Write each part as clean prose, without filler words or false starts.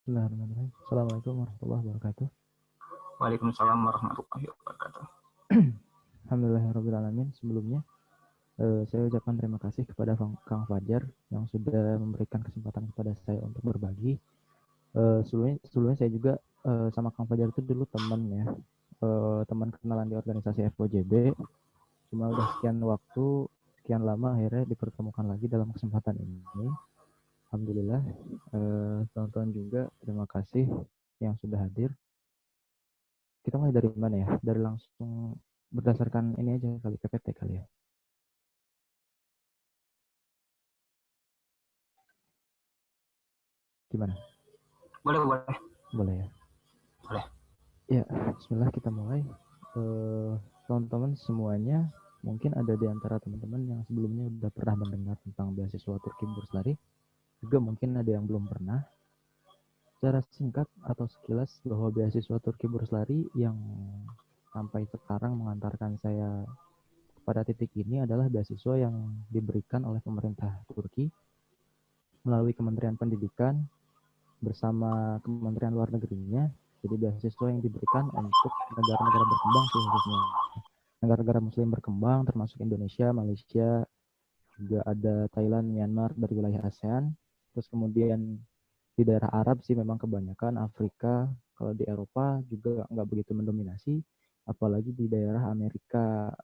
Bismillahirrahmanirrahim. Assalamualaikum warahmatullahi wabarakatuh. Waalaikumsalam warahmatullahi wabarakatuh. Alhamdulillahirrahmanirrahim. Sebelumnya, saya ucapkan terima kasih kepada Kang Fajar yang sudah memberikan kesempatan kepada saya untuk berbagi. Sebelumnya saya juga sama Kang Fajar itu dulu teman ya, teman kenalan di organisasi FOJB. Cuma udah sekian waktu, sekian lama akhirnya dipertemukan lagi dalam kesempatan ini. Alhamdulillah, teman-teman juga terima kasih yang sudah hadir. Kita mulai dari mana ya? Dari langsung berdasarkan ini aja kali, PPT kali ya. Gimana? Boleh. Boleh ya? Boleh. Ya, bismillah kita mulai. Teman-teman semuanya, mungkin ada di antara teman-teman yang sebelumnya udah pernah mendengar tentang beasiswa Turki Burslari. Juga mungkin ada yang belum pernah. Secara singkat atau sekilas bahwa beasiswa Turki Burslari yang sampai sekarang mengantarkan saya pada titik ini adalah beasiswa yang diberikan oleh pemerintah Turki melalui Kementerian Pendidikan bersama Kementerian Luar Negerinya. Jadi beasiswa yang diberikan untuk negara-negara berkembang sih khususnya. Negara-negara muslim berkembang termasuk Indonesia, Malaysia, juga ada Thailand, Myanmar dari wilayah ASEAN. Terus kemudian di daerah Arab sih memang kebanyakan, Afrika, kalau di Eropa juga nggak begitu mendominasi, apalagi di daerah Amerika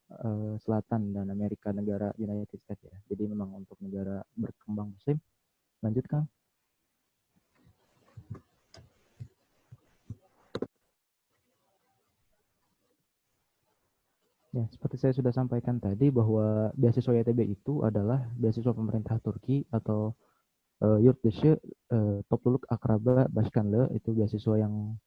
Selatan dan Amerika negara United States ya. Jadi memang untuk negara berkembang muslim. Lanjut Kang. Ya, seperti saya sudah sampaikan tadi bahwa beasiswa YTB itu adalah beasiswa pemerintah Turki atau Yurtdışı Topluluk Akraba Başkanlığı, itu beasiswa yang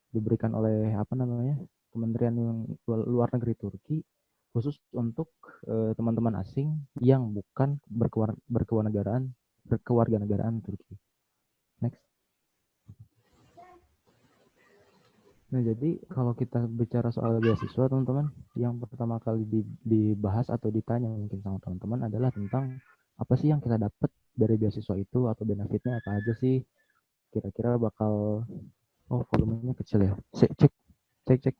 diberikan oleh apa namanya Kementerian Luar Negeri Turki khusus untuk teman-teman asing yang bukan berkewarganegaraan Turki. Next. Nah, jadi kalau kita bicara soal beasiswa, teman-teman, yang pertama kali dibahas atau ditanya mungkin sama teman-teman adalah tentang apa sih yang kita dapat dari beasiswa itu atau benefitnya apa aja sih? Kira-kira bakal, oh volumenya kecil ya. Cek.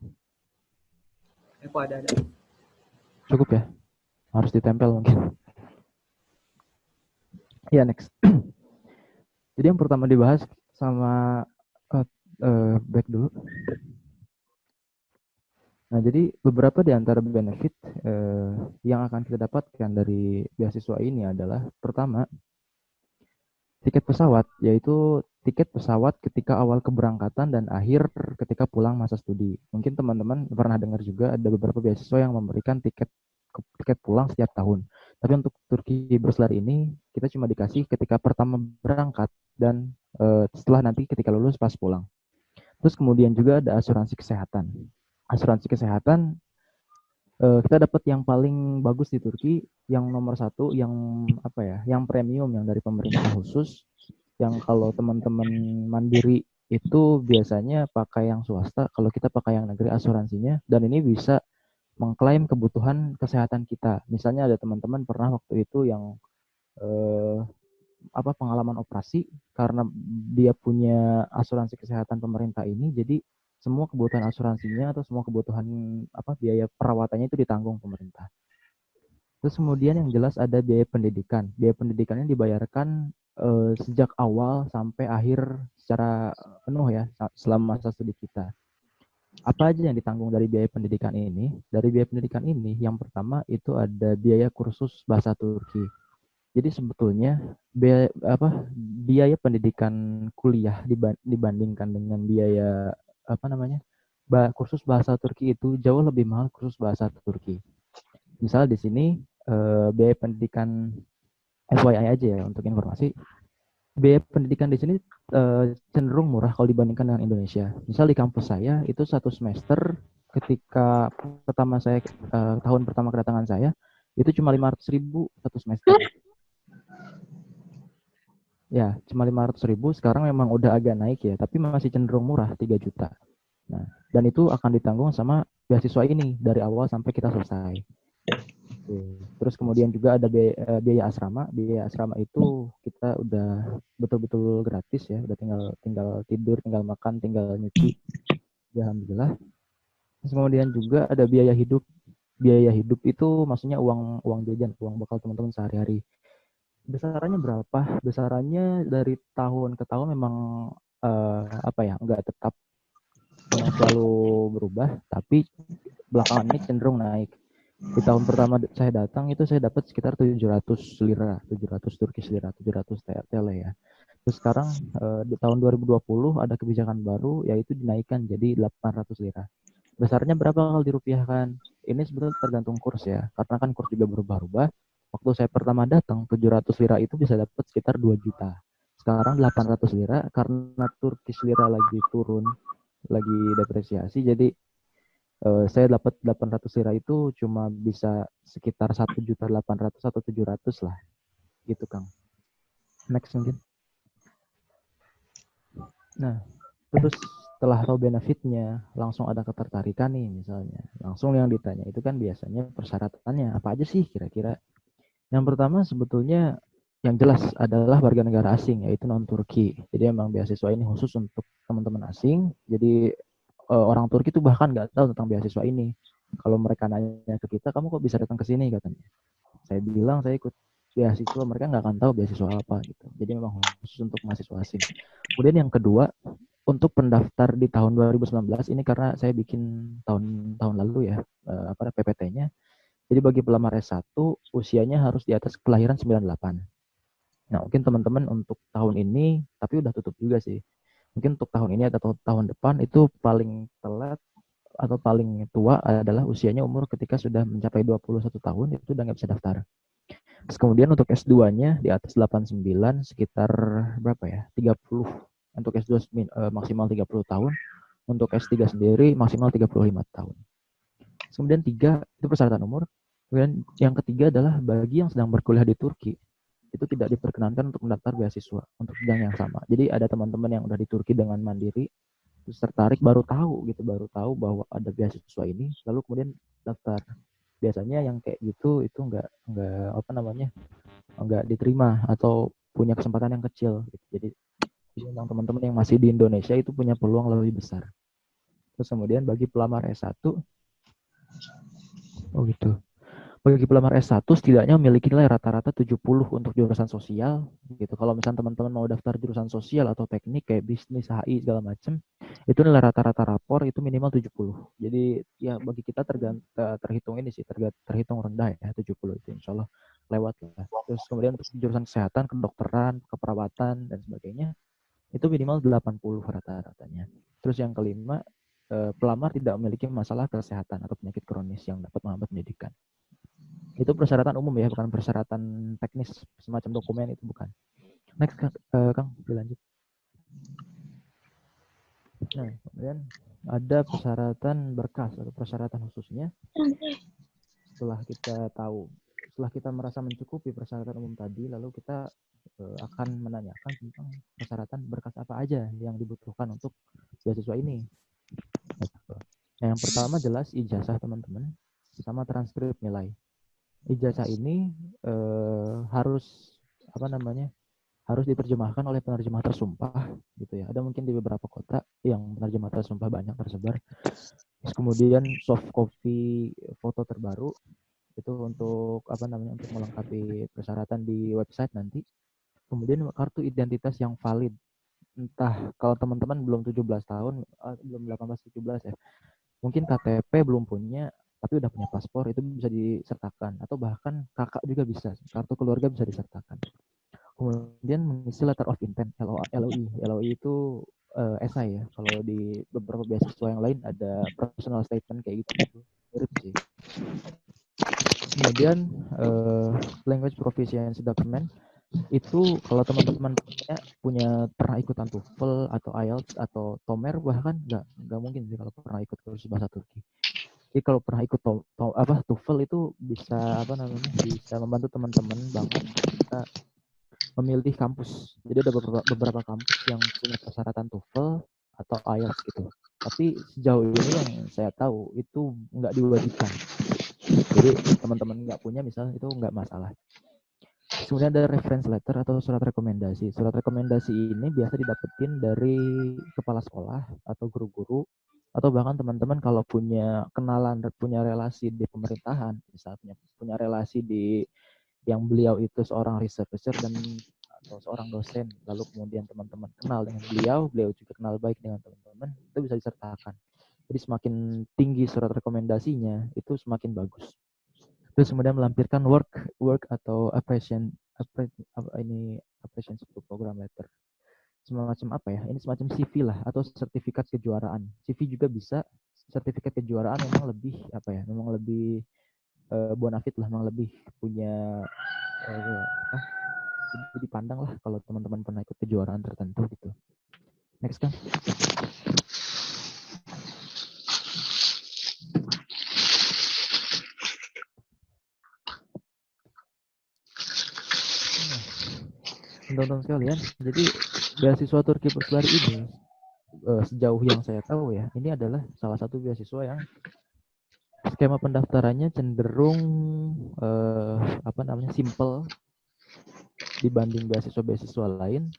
Ada. Cukup ya? Harus ditempel mungkin. Ya, next. Jadi yang pertama dibahas sama back dulu. Nah, jadi beberapa di antara benefit yang akan kita dapatkan dari beasiswa ini adalah pertama, tiket pesawat, yaitu tiket pesawat ketika awal keberangkatan dan akhir ketika pulang masa studi. Mungkin teman-teman pernah dengar juga ada beberapa beasiswa yang memberikan tiket pulang setiap tahun. Tapi untuk Turki Burslari ini kita cuma dikasih ketika pertama berangkat dan setelah nanti ketika lulus pas pulang. Terus kemudian juga ada asuransi kesehatan. Asuransi kesehatan kita dapat yang paling bagus di Turki, yang nomor satu, yang apa ya, yang premium, yang dari pemerintah khusus, yang kalau teman-teman mandiri itu biasanya pakai yang swasta, kalau kita pakai yang negeri asuransinya, dan ini bisa mengklaim kebutuhan kesehatan kita. Misalnya ada teman-teman pernah waktu itu yang pengalaman operasi karena dia punya asuransi kesehatan pemerintah ini, jadi semua kebutuhan asuransinya atau semua kebutuhan biaya perawatannya itu ditanggung pemerintah. Terus kemudian yang jelas ada biaya pendidikan. Biaya pendidikannya dibayarkan sejak awal sampai akhir secara penuh ya selama masa studi kita. Apa aja yang ditanggung dari biaya pendidikan ini? Dari biaya pendidikan ini, yang pertama itu ada biaya kursus bahasa Turki. Jadi sebetulnya biaya pendidikan kuliah dibandingkan dengan biaya kursus bahasa Turki itu jauh lebih mahal kursus bahasa Turki. Misal di sini biaya pendidikan FYI aja ya untuk informasi. Biaya pendidikan di sini cenderung murah kalau dibandingkan dengan Indonesia. Misal di kampus saya itu satu semester ketika tahun pertama kedatangan saya itu cuma 500.000 satu semester. Ya, cuma 500.000. Sekarang memang udah agak naik ya, tapi masih cenderung murah, 3 juta. Nah, dan itu akan ditanggung sama beasiswa ini dari awal sampai kita selesai. Terus kemudian juga ada biaya asrama. Biaya asrama itu kita udah betul-betul gratis ya. Udah tinggal tidur, tinggal makan, tinggal nyuci. Ya, alhamdulillah. Terus kemudian juga ada biaya hidup. Biaya hidup itu maksudnya uang jajan, uang bekal teman-teman sehari-hari. Besarannya berapa? Besarannya dari tahun ke tahun memang apa ya, nggak tetap, memang selalu berubah, tapi belakangan ini cenderung naik. Di tahun pertama saya datang itu saya dapat sekitar 700 lira, 700 Turkish lira, 700 TL ya. Terus sekarang di tahun 2020 ada kebijakan baru, yaitu dinaikkan jadi 800 lira. Besarnya berapa kalau dirupiahkan? Ini sebetulnya tergantung kurs ya, karena kan kurs juga berubah-ubah. Waktu saya pertama datang, 700 lira itu bisa dapat sekitar 2 juta. Sekarang 800 lira, karena Turkish lira lagi turun, lagi depresiasi, jadi saya dapat 800 lira itu cuma bisa sekitar 1.800.000 atau 700 lah, gitu Kang. Next mungkin. Nah, terus setelah tahu benefitnya, langsung ada ketertarikan nih misalnya. Langsung yang ditanya itu kan biasanya persyaratannya apa aja sih kira-kira. Yang pertama sebetulnya yang jelas adalah warga negara asing, yaitu non-Turki. Jadi emang beasiswa ini khusus untuk teman-teman asing. Jadi orang Turki tuh bahkan nggak tahu tentang beasiswa ini. Kalau mereka nanya ke kita, kamu kok bisa datang ke sini katanya. Saya bilang saya ikut beasiswa, mereka nggak akan tahu beasiswa apa gitu. Jadi memang khusus untuk mahasiswa asing. Kemudian yang kedua, untuk pendaftar di tahun 2019 ini karena saya bikin tahun lalu ya apa PPT-nya. Jadi bagi pelamar S1 usianya harus di atas kelahiran 98. Nah, mungkin teman-teman untuk tahun ini tapi udah tutup juga sih. Mungkin untuk tahun ini atau tahun depan itu paling telat atau paling tua adalah usianya umur ketika sudah mencapai 21 tahun itu udah nggak bisa daftar. Terus kemudian untuk S2-nya di atas 89 sekitar berapa ya? 30. Untuk S2 maksimal 30 tahun. Untuk S3 sendiri maksimal 35 tahun. Terus kemudian 3 itu persyaratan umur. Kemudian yang ketiga adalah bagi yang sedang berkuliah di Turki itu tidak diperkenankan untuk mendaftar beasiswa untuk bidang yang sama. Jadi ada teman-teman yang udah di Turki dengan mandiri terus tertarik baru tahu bahwa ada beasiswa ini lalu kemudian daftar. Biasanya yang kayak gitu itu nggak apa namanya, nggak diterima atau punya kesempatan yang kecil gitu. Jadi memang teman-teman yang masih di Indonesia itu punya peluang lebih besar. Terus kemudian bagi pelamar S1, oh gitu. Bagi pelamar S1 setidaknya memiliki nilai rata-rata 70 untuk jurusan sosial gitu. Kalau misalnya teman-teman mau daftar jurusan sosial atau teknik kayak bisnis, HI segala macam, itu nilai rata-rata rapor itu minimal 70. Jadi ya bagi kita terhitung ini sih, terhitung rendah ya 70 itu insya Allah lewat lah. Terus kemudian untuk jurusan kesehatan, kedokteran, keperawatan dan sebagainya itu minimal 80 rata-ratanya. Terus yang kelima, pelamar tidak memiliki masalah kesehatan atau penyakit kronis yang dapat menghambat pendidikan. Itu persyaratan umum ya, bukan persyaratan teknis semacam dokumen, itu bukan. Next Kang, dilanjut. Nah, kemudian ada persyaratan berkas atau persyaratan khususnya. Setelah kita merasa mencukupi persyaratan umum tadi, lalu kita akan menanyakan tentang persyaratan berkas apa aja yang dibutuhkan untuk beasiswa ini. Nah, yang pertama jelas ijazah teman-teman sama transkrip nilai. Ijazah ini harus apa namanya, harus diterjemahkan oleh penerjemah tersumpah gitu ya. Ada mungkin di beberapa kota yang penerjemah tersumpah banyak tersebar. Terus kemudian soft copy foto terbaru itu untuk apa namanya, untuk melengkapi persyaratan di website nanti. Kemudian kartu identitas yang valid. Entah kalau teman-teman belum 17 tahun, belum 18 17 ya. Mungkin KTP belum punya tapi udah punya paspor, itu bisa disertakan, atau bahkan kakak juga bisa, kartu keluarga bisa disertakan. Kemudian mengisi letter of intent, LOI itu esai ya. Kalau di beberapa beasiswa yang lain ada personal statement kayak gitu, mirip sih. Kemudian language proficiency document itu kalau teman-teman punya pernah ikutan TOEFL atau IELTS atau TOMER, bahkan nggak mungkin sih kalau pernah ikut kursus bahasa Turki. Jadi kalau pernah ikut TOEFL itu bisa apa namanya, bisa membantu teman-teman banget kita memilih kampus. Jadi ada beberapa kampus yang punya persyaratan TOEFL atau IELTS gitu. Tapi sejauh ini yang saya tahu itu nggak diwajibkan. Jadi teman-teman nggak punya misalnya itu nggak masalah. Kemudian ada reference letter atau surat rekomendasi. Surat rekomendasi ini biasa didapetin dari kepala sekolah atau guru-guru atau bahkan teman-teman kalau punya kenalan, punya relasi di pemerintahan, misalnya punya relasi di yang beliau itu seorang researcher dan atau seorang dosen, lalu kemudian teman-teman kenal dengan beliau, beliau juga kenal baik dengan teman-teman, itu bisa disertakan. Jadi semakin tinggi surat rekomendasinya, itu semakin bagus. Terus kemudian melampirkan work atau appreciation program letter. Semacam apa ya? Ini semacam CV lah atau sertifikat kejuaraan. CV juga bisa. Sertifikat kejuaraan memang lebih apa ya? Memang lebih bonafit lah, memang lebih punya jadi dipandang lah kalau teman-teman pernah ikut kejuaraan tertentu gitu. Next kan? Teman-teman sekalian, jadi beasiswa Turki Berselari ini sejauh yang saya tahu ya, ini adalah salah satu beasiswa yang skema pendaftarannya cenderung simple dibanding beasiswa-beasiswa lain,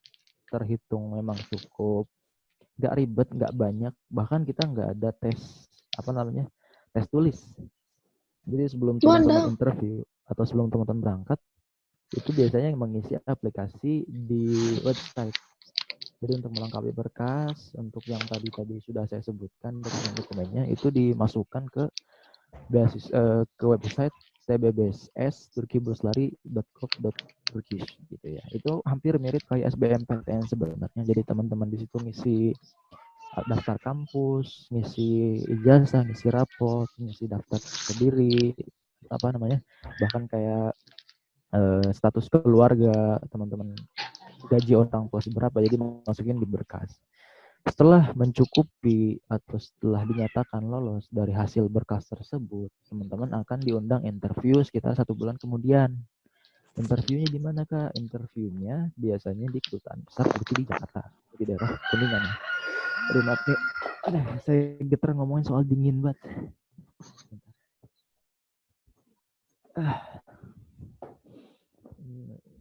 terhitung memang cukup nggak ribet, nggak banyak, bahkan kita nggak ada tes tes tulis. Jadi sebelum teman-teman interview atau sebelum teman-teman berangkat, itu biasanya mengisi aplikasi di website. Jadi untuk melengkapi berkas, untuk yang tadi sudah saya sebutkan dokumen-dokumennya itu dimasukkan ke website tbbss.turkiburslari.gov.turkish gitu ya. Itu hampir mirip kayak SBMPTN sebenarnya. Jadi teman-teman di situ ngisi daftar kampus, ngisi ijazah, ngisi rapot, ngisi daftar sendiri, bahkan kayak status keluarga teman-teman, gaji orang tua seberapa, jadi masukin di berkas. Setelah mencukupi atau setelah dinyatakan lolos dari hasil berkas tersebut, teman-teman akan diundang interview sekitar 1 bulan kemudian. Interviewnya di mana Kak? Interviewnya biasanya di Kedutaan Besar Turki di Jakarta, di daerah Kuningan. Aduh maaf nih, saya getar ngomongin soal dingin banget.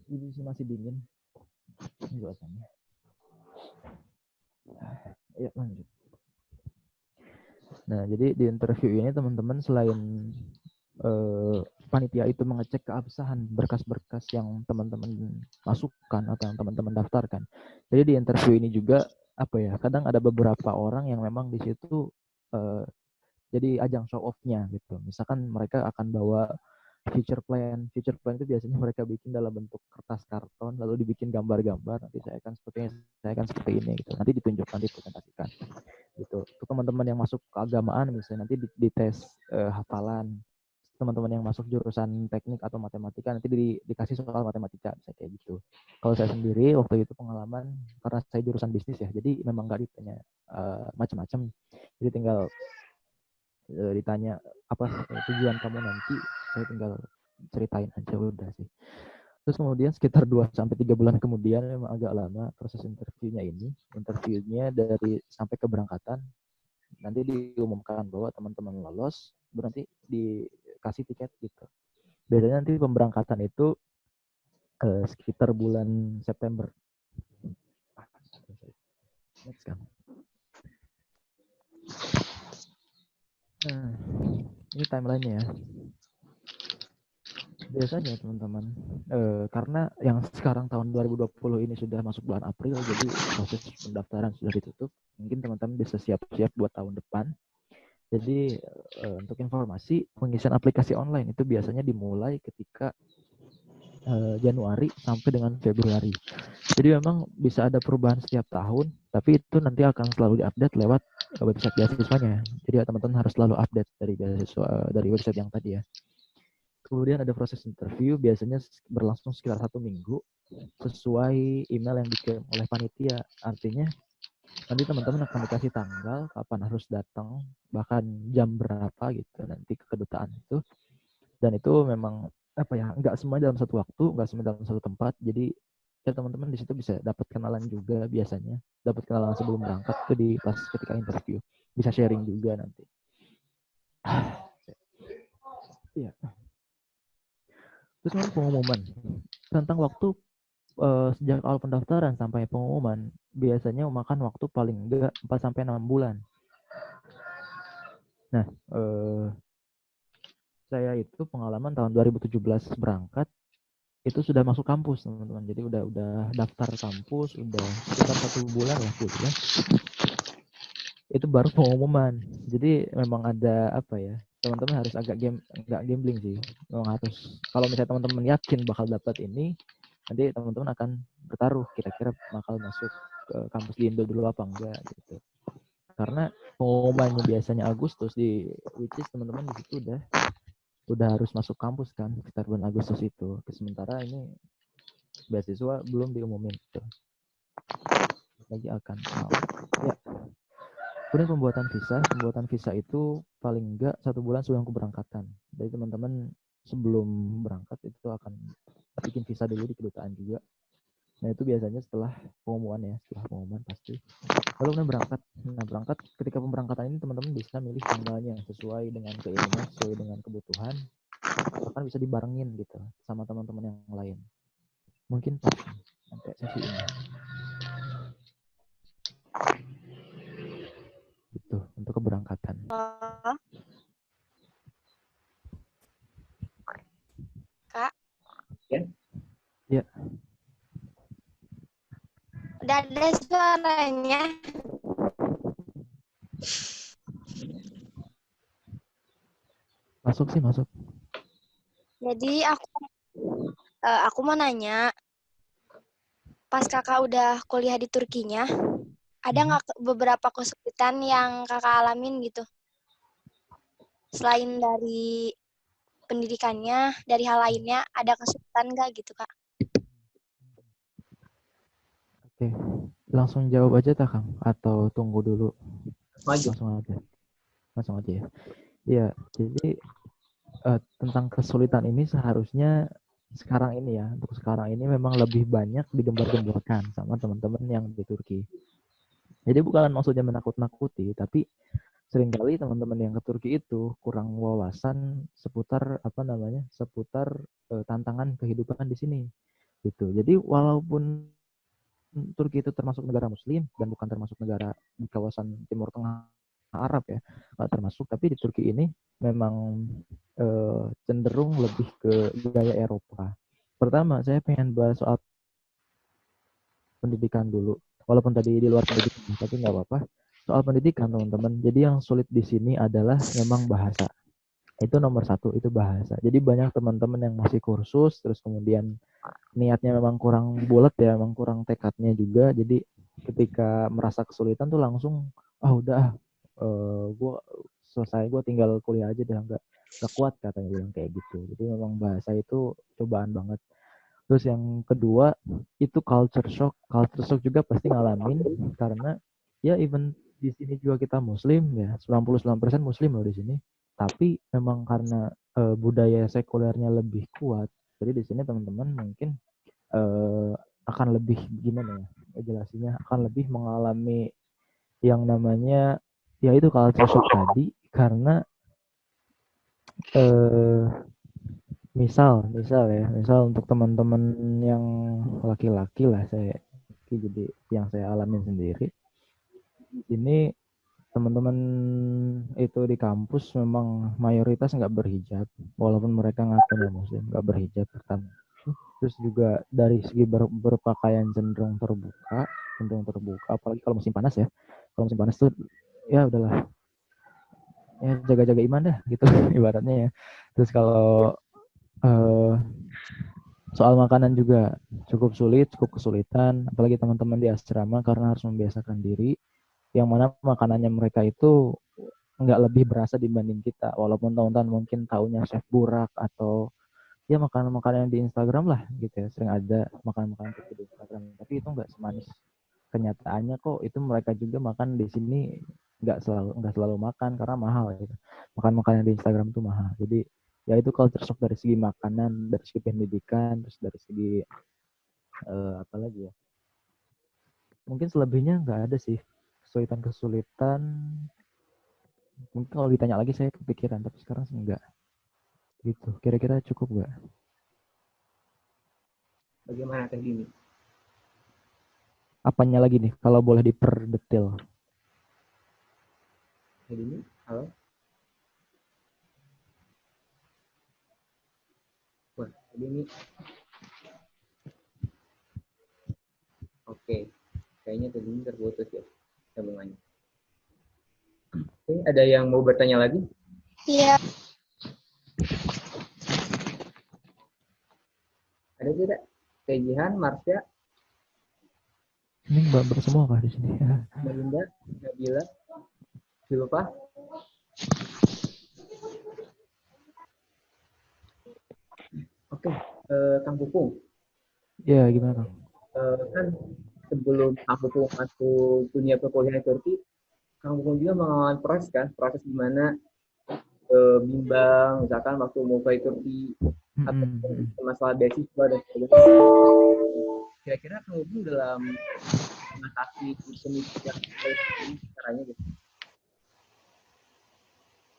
Ini masih dingin suasananya. Ya lanjut. Nah, jadi di interview ini teman-teman selain panitia itu mengecek keabsahan berkas-berkas yang teman-teman masukkan atau yang teman-teman daftarkan. Jadi di interview ini juga kadang ada beberapa orang yang memang di situ jadi ajang show off-nya gitu. Misalkan mereka akan bawa feature plan itu biasanya mereka bikin dalam bentuk kertas karton lalu dibikin gambar-gambar, nanti saya akan seperti ini gitu, nanti ditunjukkan, dipresentasikan gitu. Untuk teman-teman yang masuk keagamaan misalnya nanti dites hafalan. Teman-teman yang masuk jurusan teknik atau matematika nanti dikasih soal matematika, bisa kayak gitu. Kalau saya sendiri waktu itu pengalaman, karena saya jurusan bisnis ya, jadi memang nggak ditanya macam-macam, jadi tinggal ditanya apa tujuan kamu nanti, saya tinggal ceritain aja udah sih. Terus kemudian sekitar 2-3 bulan kemudian, memang agak lama proses interviewnya ini. Interviewnya dari sampai keberangkatan, nanti diumumkan bahwa teman-teman lolos, berarti dikasih tiket gitu. Biasanya nanti pemberangkatan itu sekitar bulan September. Next kan. Nah, ini timeline-nya ya. Biasanya teman-teman, karena yang sekarang tahun 2020 ini sudah masuk bulan April, jadi proses pendaftaran sudah ditutup. Mungkin teman-teman bisa siap-siap buat tahun depan. Jadi untuk informasi, pengisian aplikasi online itu biasanya dimulai ketika Januari sampai dengan Februari. Jadi memang bisa ada perubahan setiap tahun, tapi itu nanti akan selalu diupdate lewat website beasiswanya. Jadi teman-teman harus selalu update dari beasiswa dari website yang tadi ya. Kemudian ada proses interview, biasanya berlangsung sekitar 1 minggu sesuai email yang dikirim oleh panitia. Artinya nanti teman-teman akan dikasih tanggal kapan harus datang, bahkan jam berapa gitu nanti ke kedutaan itu. Dan itu memang nggak semua dalam satu waktu, nggak semua dalam satu tempat. Jadi ya teman-teman di situ bisa dapat kenalan juga, biasanya dapat kenalan sebelum berangkat tuh di pas ketika interview, bisa sharing juga nanti. Iya. Terus kemudian pengumuman tentang waktu sejak awal pendaftaran sampai pengumuman biasanya memakan waktu paling enggak 4 sampai 6 bulan. Nah, saya itu pengalaman tahun 2017 berangkat itu sudah masuk kampus teman-teman. Jadi udah daftar kampus, udah sekitar 1 bulan lah kuliah. Itu baru pengumuman. Jadi memang ada apa ya? Teman-teman harus agak nggak gambling sih. Memang harus kalau misalnya teman-teman yakin bakal dapat ini, nanti teman-teman akan bertaruh kira-kira bakal masuk ke kampus di Indo dulu apa enggak gitu. Karena pengumumannya biasanya Agustus di which is teman-teman di situ udah harus masuk kampus kan sekitar bulan Agustus itu. Sementara ini beasiswa belum diumumin gitu. Lagi akan ya. Kemudian pembuatan visa itu paling enggak 1 bulan sebelum keberangkatan. Jadi teman-teman sebelum berangkat itu akan bikin visa dulu di kedutaan juga. Nah itu biasanya setelah pengumuman ya, setelah pengumuman pasti. Lalu kemudian berangkat. Nah berangkat ketika pemberangkatan ini teman-teman bisa milih tanggalnya sesuai dengan keinginan, sesuai dengan kebutuhan. Bahkan bisa dibarengin gitu sama teman-teman yang lain. Mungkin pas sampai sesi ini. Gitu untuk keberangkatan. Kak, Ya. udah ada suaranya. Masuk sih masuk. Jadi aku mau nanya, pas kakak udah kuliah di Turkinya, ada nggak beberapa kesulitan yang kakak alamin gitu? Selain dari pendidikannya, dari hal lainnya, ada kesulitan nggak gitu, Kak? Oke. Langsung jawab aja tak Kang? Atau tunggu dulu? Maju. Langsung aja ya. Iya, jadi tentang kesulitan ini seharusnya sekarang ini ya, untuk sekarang ini memang lebih banyak digembar-gemborkan sama teman-teman yang di Turki. Jadi bukan maksudnya menakut-nakuti, tapi seringkali teman-teman yang ke Turki itu kurang wawasan seputar apa namanya, seputar tantangan kehidupan di sini. Gitu. Jadi walaupun Turki itu termasuk negara Muslim dan bukan termasuk negara di kawasan Timur Tengah Arab ya, nggak termasuk. Tapi di Turki ini memang cenderung lebih ke gaya Eropa. Pertama, saya pengen bahas soal pendidikan dulu. Walaupun tadi di luar pendidikan, tapi nggak apa-apa. Soal pendidikan, teman-teman. Jadi yang sulit di sini adalah memang bahasa. Itu nomor satu, itu bahasa. Jadi banyak teman-teman yang masih kursus, terus kemudian niatnya memang kurang bulat ya, memang kurang tekadnya juga. Jadi ketika merasa kesulitan tuh langsung, udah, gue selesai, gue tinggal kuliah aja deh, nggak kuat katanya bilang kayak gitu. Jadi memang bahasa itu cobaan banget. Terus yang kedua itu culture shock. Culture shock juga pasti ngalamin karena ya even di sini juga kita Muslim ya, 99% Muslim loh di sini. Tapi memang karena budaya sekulernya lebih kuat. Jadi di sini teman-teman mungkin eh, akan lebih gimana ya jelasinnya, akan lebih mengalami yang namanya ya itu culture shock tadi karena eh, misal untuk teman-teman yang laki-laki lah jadi yang saya alamin sendiri ini teman-teman itu di kampus memang mayoritas nggak berhijab walaupun mereka ngakunya muslim nggak berhijab pertama. Terus juga dari segi berpakaian cenderung terbuka apalagi kalau musim panas ya. Kalau musim panas tuh ya udahlah ya jaga-jaga iman dah gitu ibaratnya ya. Terus kalau eh, soal makanan juga cukup kesulitan, apalagi teman-teman di asrama karena harus membiasakan diri, yang mana makanannya mereka itu nggak lebih berasa dibanding kita, walaupun tahun-tahun mungkin taunya chef burak atau ya makanan-makanan yang di Instagram lah gitu ya, sering ada makanan-makanan Turki di Instagram, tapi itu nggak semanis kenyataannya kok. Itu mereka juga makan di sini nggak selalu makan karena mahal gitu. Makan makanan di Instagram tuh mahal. Jadi ya itu culture shock dari segi makanan, dari segi pendidikan, terus dari segi apa lagi ya. Mungkin selebihnya nggak ada sih kesulitan-kesulitan. Mungkin kalau ditanya lagi saya kepikiran, tapi sekarang sih enggak. Gitu. Kira-kira cukup nggak? Bagaimana Teh Dini? Apanya lagi nih? Kalau boleh diperdetil. Teh Dini, halo? Wah, Teh Dini. Oke, kayaknya Teh Dini terputus ya sambungannya. Oke, ada yang mau bertanya lagi? Iya, Ada tidak? Teh Jihan, Marsha, Ini mbak semua kah di sini? Melinda, Nabila, Silva? Oke, Kang Pupung. Ya, gimana Kang? Kan sebelum Kang Pupung masuk dunia perkuliahan di Turki, Kang Pupung juga mengalami proses kan, proses gimana bimbang, misalkan waktu mau ke Turki, atau masalah beasiswa dan sebagainya. Kira-kira Kang Pupung dalam mengatasi pemikiran ini caranya gitu.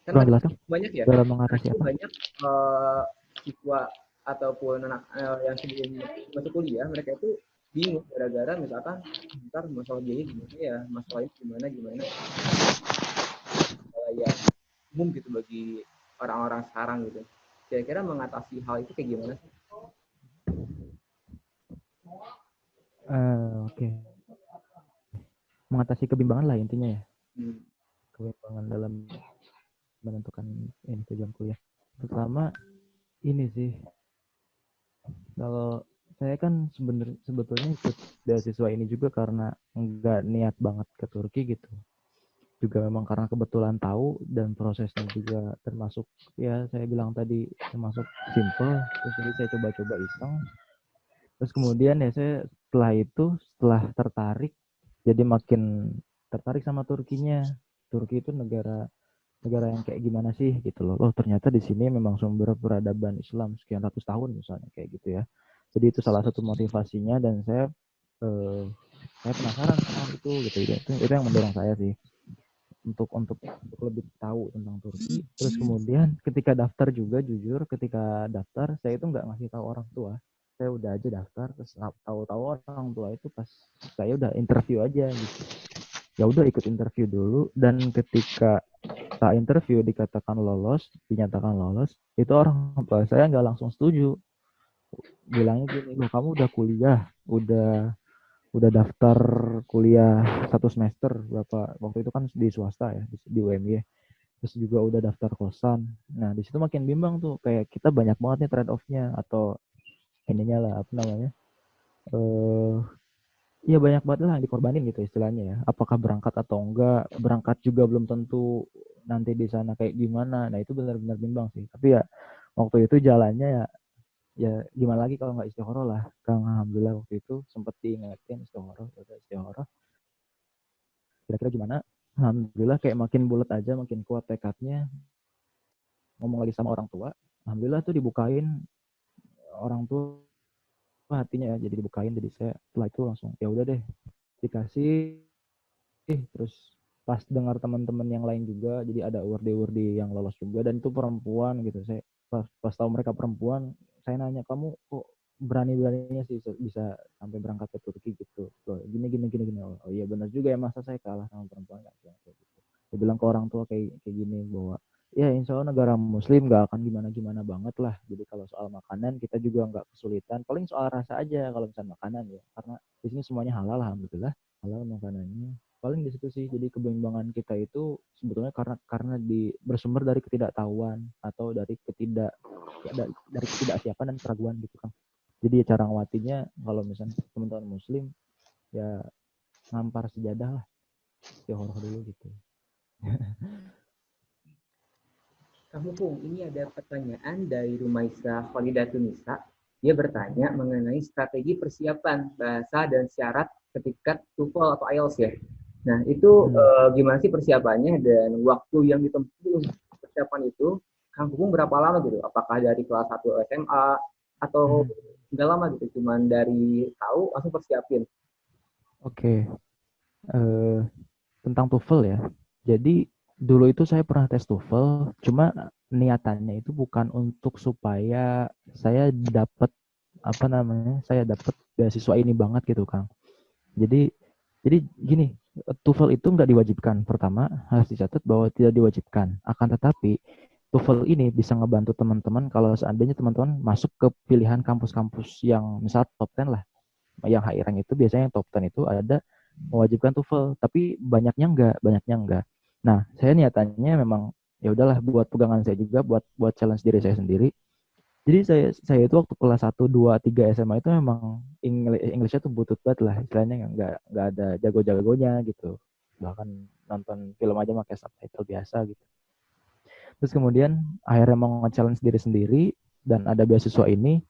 Kan Kurang masih jelas Kang? banyak ya, Dalam mengatasi itu apa? banyak siswa ataupun anak yang sebelum masuk kuliah mereka itu bingung gara-gara misalkan ntar masalah biaya gimana ya, masalah ini gimana gimana yang umum gitu bagi orang-orang sekarang gitu. Kira-kira mengatasi hal itu kayak gimana sih? Oke. Mengatasi kebimbangan lah intinya ya. Hmm. Kebimbangan dalam menentukan ini tujuan kuliah. Pertama ini sih, kalau saya kan sebetulnya ikut beasiswa ini juga karena nggak niat banget ke Turki gitu. Juga memang karena kebetulan tahu dan prosesnya juga termasuk ya saya bilang tadi termasuk simple. Terus jadi saya coba-coba iseng. Terus kemudian ya saya setelah tertarik jadi makin tertarik sama Turkinya. Turki itu negara negara yang kayak gimana sih gitu loh. Oh ternyata di sini memang sumber peradaban Islam sekian ratus tahun misalnya kayak gitu ya. Jadi itu salah satu motivasinya dan eh, saya penasaran sama hal itu gitu. Itu yang mendorong saya sih untuk lebih tahu tentang Turki. Terus kemudian ketika daftar juga jujur ketika daftar saya itu nggak ngasih tahu orang tua. Saya udah aja daftar terus tahu-tahu orang tua itu pas saya udah interview aja gitu. Ya udah ikut interview dulu dan ketika saat interview dinyatakan lolos, itu orang tua saya nggak langsung setuju. Bilangnya gini, loh kamu udah kuliah, udah daftar kuliah 1 semester berapa waktu itu kan di swasta ya di UMY, terus juga udah daftar kosan. Nah di situ makin bimbang tuh kayak kita banyak banget nih trade off-nya atau ininya lah apa namanya eh iya banyak banget lah yang dikorbanin gitu istilahnya ya. Apakah berangkat atau enggak? Berangkat juga belum tentu nanti di sana kayak gimana. Nah itu benar-benar bimbang sih. Tapi ya waktu itu jalannya ya gimana lagi kalau nggak istikharah lah. Kang alhamdulillah waktu itu sempet diingetin istikharah, udah istikharah. Kira-kira gimana? Alhamdulillah kayak makin bulat aja, makin kuat tekadnya. Ngomong lagi sama orang tua. Alhamdulillah tuh dibukain orang tua hatinya ya. Jadi dibukain. Jadi saya setelah itu langsung ya udah deh dikasih. Terus pas dengar teman-teman yang lain juga jadi ada wardi-wardi yang lolos juga dan itu perempuan gitu. Saya pas tahu mereka perempuan saya nanya kamu kok berani-beraninya sih bisa sampai berangkat ke Turki gitu loh, gini gini gini gini. Oh iya benar juga ya masa saya kalah sama perempuan kayak gitu. Dia bilang ke orang tua kayak gini bahwa ya insya Allah negara muslim gak akan gimana-gimana banget lah. Jadi kalau soal makanan kita juga nggak kesulitan, paling soal rasa aja kalau misalnya makanan ya, karena di sini semuanya halal alhamdulillah, halal makanannya. Paling di situ sih, jadi kebimbangan kita itu sebetulnya karena bersumber dari ketidaktahuan atau dari ketidaksiapan dan keraguan gitu kan. Jadi cara ngawatinya kalau misalnya teman-teman muslim ya ngampar sejadah lah, istihoroh dulu gitu. Kang Pupung, ini ada pertanyaan dari Rumaisa Khalidatunisa. Dia bertanya mengenai strategi persiapan bahasa dan syarat ketika TOEFL atau IELTS ya. Nah, itu gimana sih persiapannya dan waktu yang ditempuh untuk persiapan itu, Kang Pupung berapa lama gitu? Apakah dari kelas 1 SMA atau nggak lama gitu, cuman dari tahu langsung persiapin? Oke, tentang TOEFL ya. Jadi dulu itu saya pernah tes TOEFL, cuma niatannya itu bukan untuk supaya saya dapat saya dapat beasiswa ini banget gitu Kang. Jadi gini, TOEFL itu nggak diwajibkan. Pertama harus dicatat bahwa tidak diwajibkan. Akan tetapi TOEFL ini bisa ngebantu teman-teman kalau seandainya teman-teman masuk ke pilihan kampus-kampus yang misal top 10 lah. Yang high rank itu biasanya yang top 10 itu ada mewajibkan TOEFL, tapi banyaknya enggak. Nah, saya niatannya memang ya udahlah buat pegangan saya juga, buat challenge diri saya sendiri. Jadi saya itu waktu kelas 1, 2, 3 SMA itu memang Englishnya tuh butut banget lah, istilahnya nggak ada jago-jagonya gitu. Bahkan nonton film aja pakai subtitle biasa gitu. Terus kemudian akhirnya mau nge-challenge diri sendiri dan ada beasiswa ini.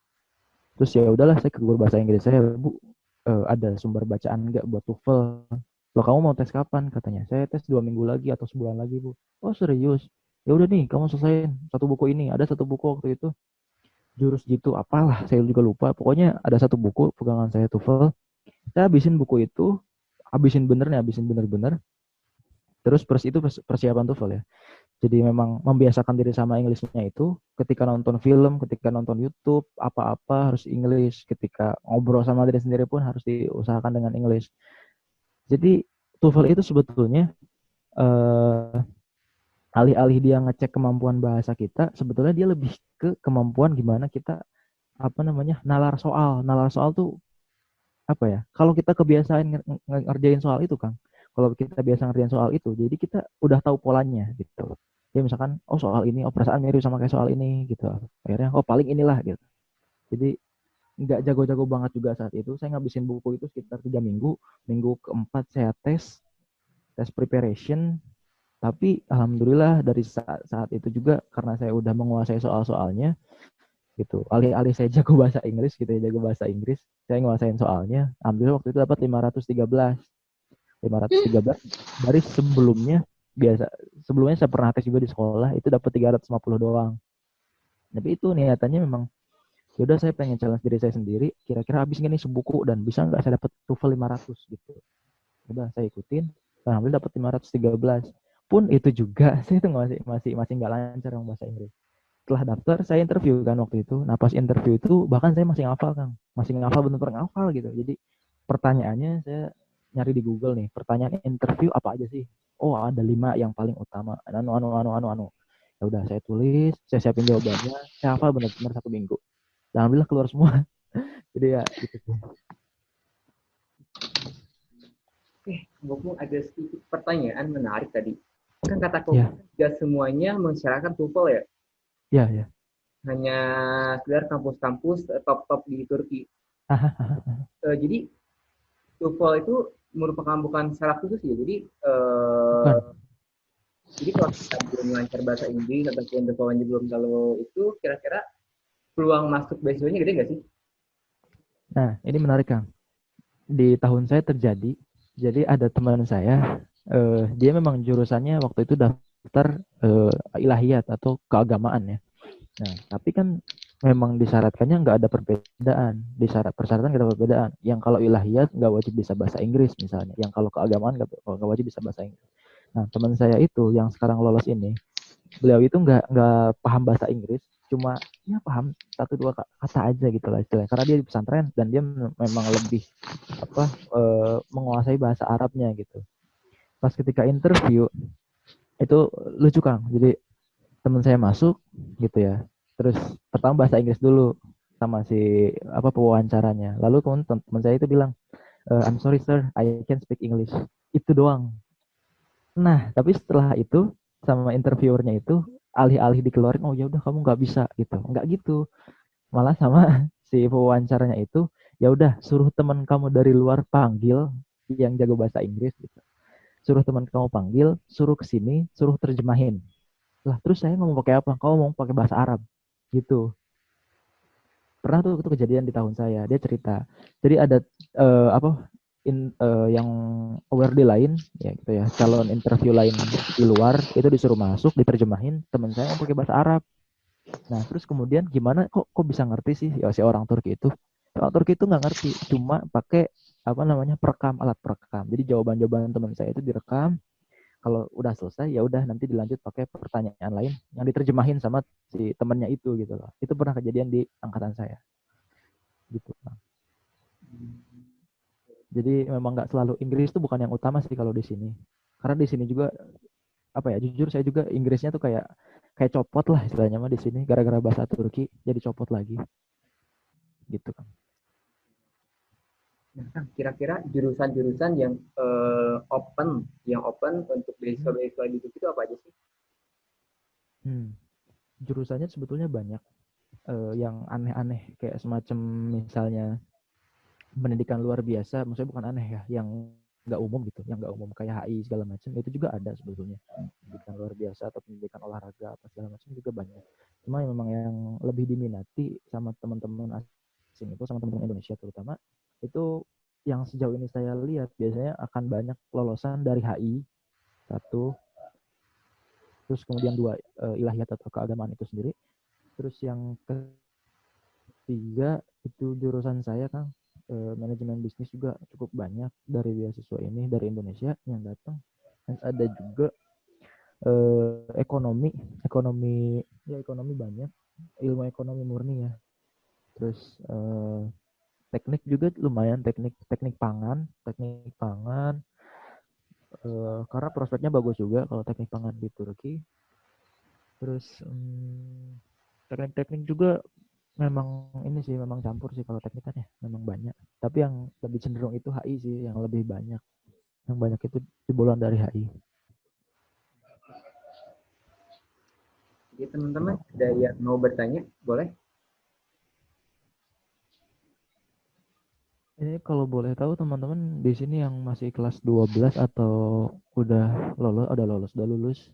Terus ya udahlah saya ke guru bahasa Inggris saya, Bu, ada sumber bacaan nggak buat TOEFL? Loh kamu mau tes kapan? Katanya. Saya tes 2 minggu lagi atau sebulan lagi, Bu. Oh serius? Ya udah nih, kamu selesaiin satu buku ini. Ada satu buku waktu itu jurus gitu apalah saya juga lupa. Pokoknya ada satu buku pegangan saya TOEFL. Saya habisin buku itu, habisin bener-bener. Terus itu persiapan TOEFL ya. Jadi memang membiasakan diri sama Inggrisnya itu ketika nonton film, ketika nonton YouTube, apa-apa harus English. Ketika ngobrol sama diri sendiri pun harus diusahakan dengan English. Jadi TOEFL itu sebetulnya alih-alih dia ngecek kemampuan bahasa kita, sebetulnya dia lebih ke kemampuan gimana kita nalar soal. Nalar soal tuh apa ya? Kalau kita kebiasaan ngerjain soal itu, Kang. Kalau kita biasa ngerjain soal itu, jadi kita udah tahu polanya gitu. Ya misalkan, oh soal ini, oh perasaan mirip sama kayak soal ini gitu. Akhirnya, oh paling inilah gitu. Jadi nggak jago-jago banget juga saat itu. Saya ngabisin buku itu sekitar 3 minggu. Minggu keempat saya tes preparation. Tapi alhamdulillah dari saat itu juga karena saya udah menguasai soal-soalnya gitu. Alih-alih saya jago bahasa Inggris gitu ya, jago bahasa Inggris, saya nguasain soalnya. Alhamdulillah waktu itu dapat 513. 513 dari sebelumnya saya pernah tes juga di sekolah itu dapat 350 doang. Tapi itu niatannya memang yaudah saya pengen challenge diri saya sendiri, kira-kira habis nggak nih sebuku dan bisa nggak saya dapat TOEFL 500 gitu. Udah saya ikutin, alhamdulillah dapat 513. Pun itu juga saya itu masih nggak lancar dengan bahasa Inggris. Setelah daftar saya interview kan waktu itu. Nah pas interview itu bahkan saya masih ngafal Kang, masih ngafal bener-bener ngafal gitu. Jadi pertanyaannya saya nyari di Google nih, pertanyaan interview apa aja sih? Oh ada 5 yang paling utama. Anu. Ya udah saya tulis, saya siapin jawabannya, saya hafal bener-bener 1 minggu. Dan alhamdulillah keluar semua. Jadi ya gitu sih. Oke, ada sedikit pertanyaan menarik tadi. Kan kata kau Ya. tidak semuanya mensyaratkan TOEFL ya? Ya. Hanya sekedar kampus-kampus top-top di Turki. Jadi TOEFL itu merupakan bukan syarat khusus ya. Jadi kalau kita belum lancar bahasa Inggris ataupun TOEFL-nya belum terlalu itu, kira-kira peluang masuk beasiswanya gede nggak sih? Nah, ini menarik Kang. Di tahun saya terjadi, jadi ada teman saya, dia memang jurusannya waktu itu daftar ilahiyat atau keagamaan ya. Nah, tapi kan memang disyaratkannya nggak ada perbedaan. Persyaratan nggak ada perbedaan. Yang kalau ilahiyat nggak wajib bisa bahasa Inggris misalnya. Yang kalau keagamaan nggak wajib bisa bahasa Inggris. Nah, teman saya itu yang sekarang lolos ini, beliau itu nggak paham bahasa Inggris, cuma ya paham 1-2 kata aja gitu lah istilahnya. Karena dia di pesantren dan dia memang lebih menguasai bahasa Arabnya gitu. Pas ketika interview itu lucu Kang. Jadi teman saya masuk gitu ya. Terus pertama bahasa Inggris dulu sama si pewawancaranya. Lalu kemudian teman saya itu bilang, I'm sorry sir, I can speak English. Itu doang. Nah, tapi setelah itu sama interviewernya itu alih-alih dikeluarin, oh ya udah kamu nggak bisa gitu. Nggak gitu. Malah sama si pewawancaranya itu, ya udah suruh teman kamu dari luar panggil yang jago bahasa Inggris gitu. Suruh teman kamu panggil, suruh kesini, suruh terjemahin. Lah terus saya ngomong pakai apa? Kamu mau pakai bahasa Arab gitu. Pernah tuh itu kejadian di tahun saya. Dia cerita. Jadi ada yang award lain ya gitu ya, calon interview lain di luar itu disuruh masuk diterjemahin, teman saya mau pakai bahasa Arab. Nah terus kemudian gimana kok bisa ngerti sih ya si orang Turki itu nggak ngerti, cuma pakai alat perekam. Jadi jawaban teman saya itu direkam, Kalau udah selesai ya udah nanti dilanjut pakai pertanyaan lain yang diterjemahin sama si temennya itu gitu loh. Itu pernah kejadian di angkatan saya gitu. Jadi memang nggak selalu Inggris tuh bukan yang utama sih kalau di sini. Karena di sini juga apa ya, jujur saya juga Inggrisnya tuh kayak kayak copot lah istilahnya mah di sini gara-gara bahasa Turki jadi copot lagi gitu kan. Nah, Kang, kira-kira jurusan-jurusan yang open untuk beasiswa-beasiswa di Turki itu apa aja sih? Jurusannya sebetulnya banyak yang aneh-aneh kayak semacam misalnya pendidikan luar biasa, maksudnya bukan aneh ya, yang nggak umum gitu, yang nggak umum kayak HI segala macam itu juga ada sebetulnya. Pendidikan luar biasa atau pendidikan olahraga apa segala macam juga banyak. Cuma memang yang lebih diminati sama teman-teman asing itu sama teman-teman Indonesia terutama itu yang sejauh ini saya lihat biasanya akan banyak lolosan dari HI satu, terus kemudian dua ilahiyat atau keagamaan itu sendiri, terus yang ketiga itu jurusan saya kan manajemen bisnis juga cukup banyak dari beasiswa ini dari Indonesia yang datang. Dan ada juga ekonomi ekonomi banyak, ilmu ekonomi murni ya. Terus teknik juga lumayan, teknik pangan karena prospeknya bagus juga kalau teknik pangan di Turki. Terus teknik-teknik juga memang ini sih memang campur sih kalau teknik kan ya memang banyak. Tapi yang lebih cenderung itu HI sih yang lebih banyak. Yang banyak itu jebolan dari HI. Jadi teman-teman ada yang mau bertanya, boleh? Ini kalau boleh tahu teman-teman di sini yang masih kelas 12 atau udah lulus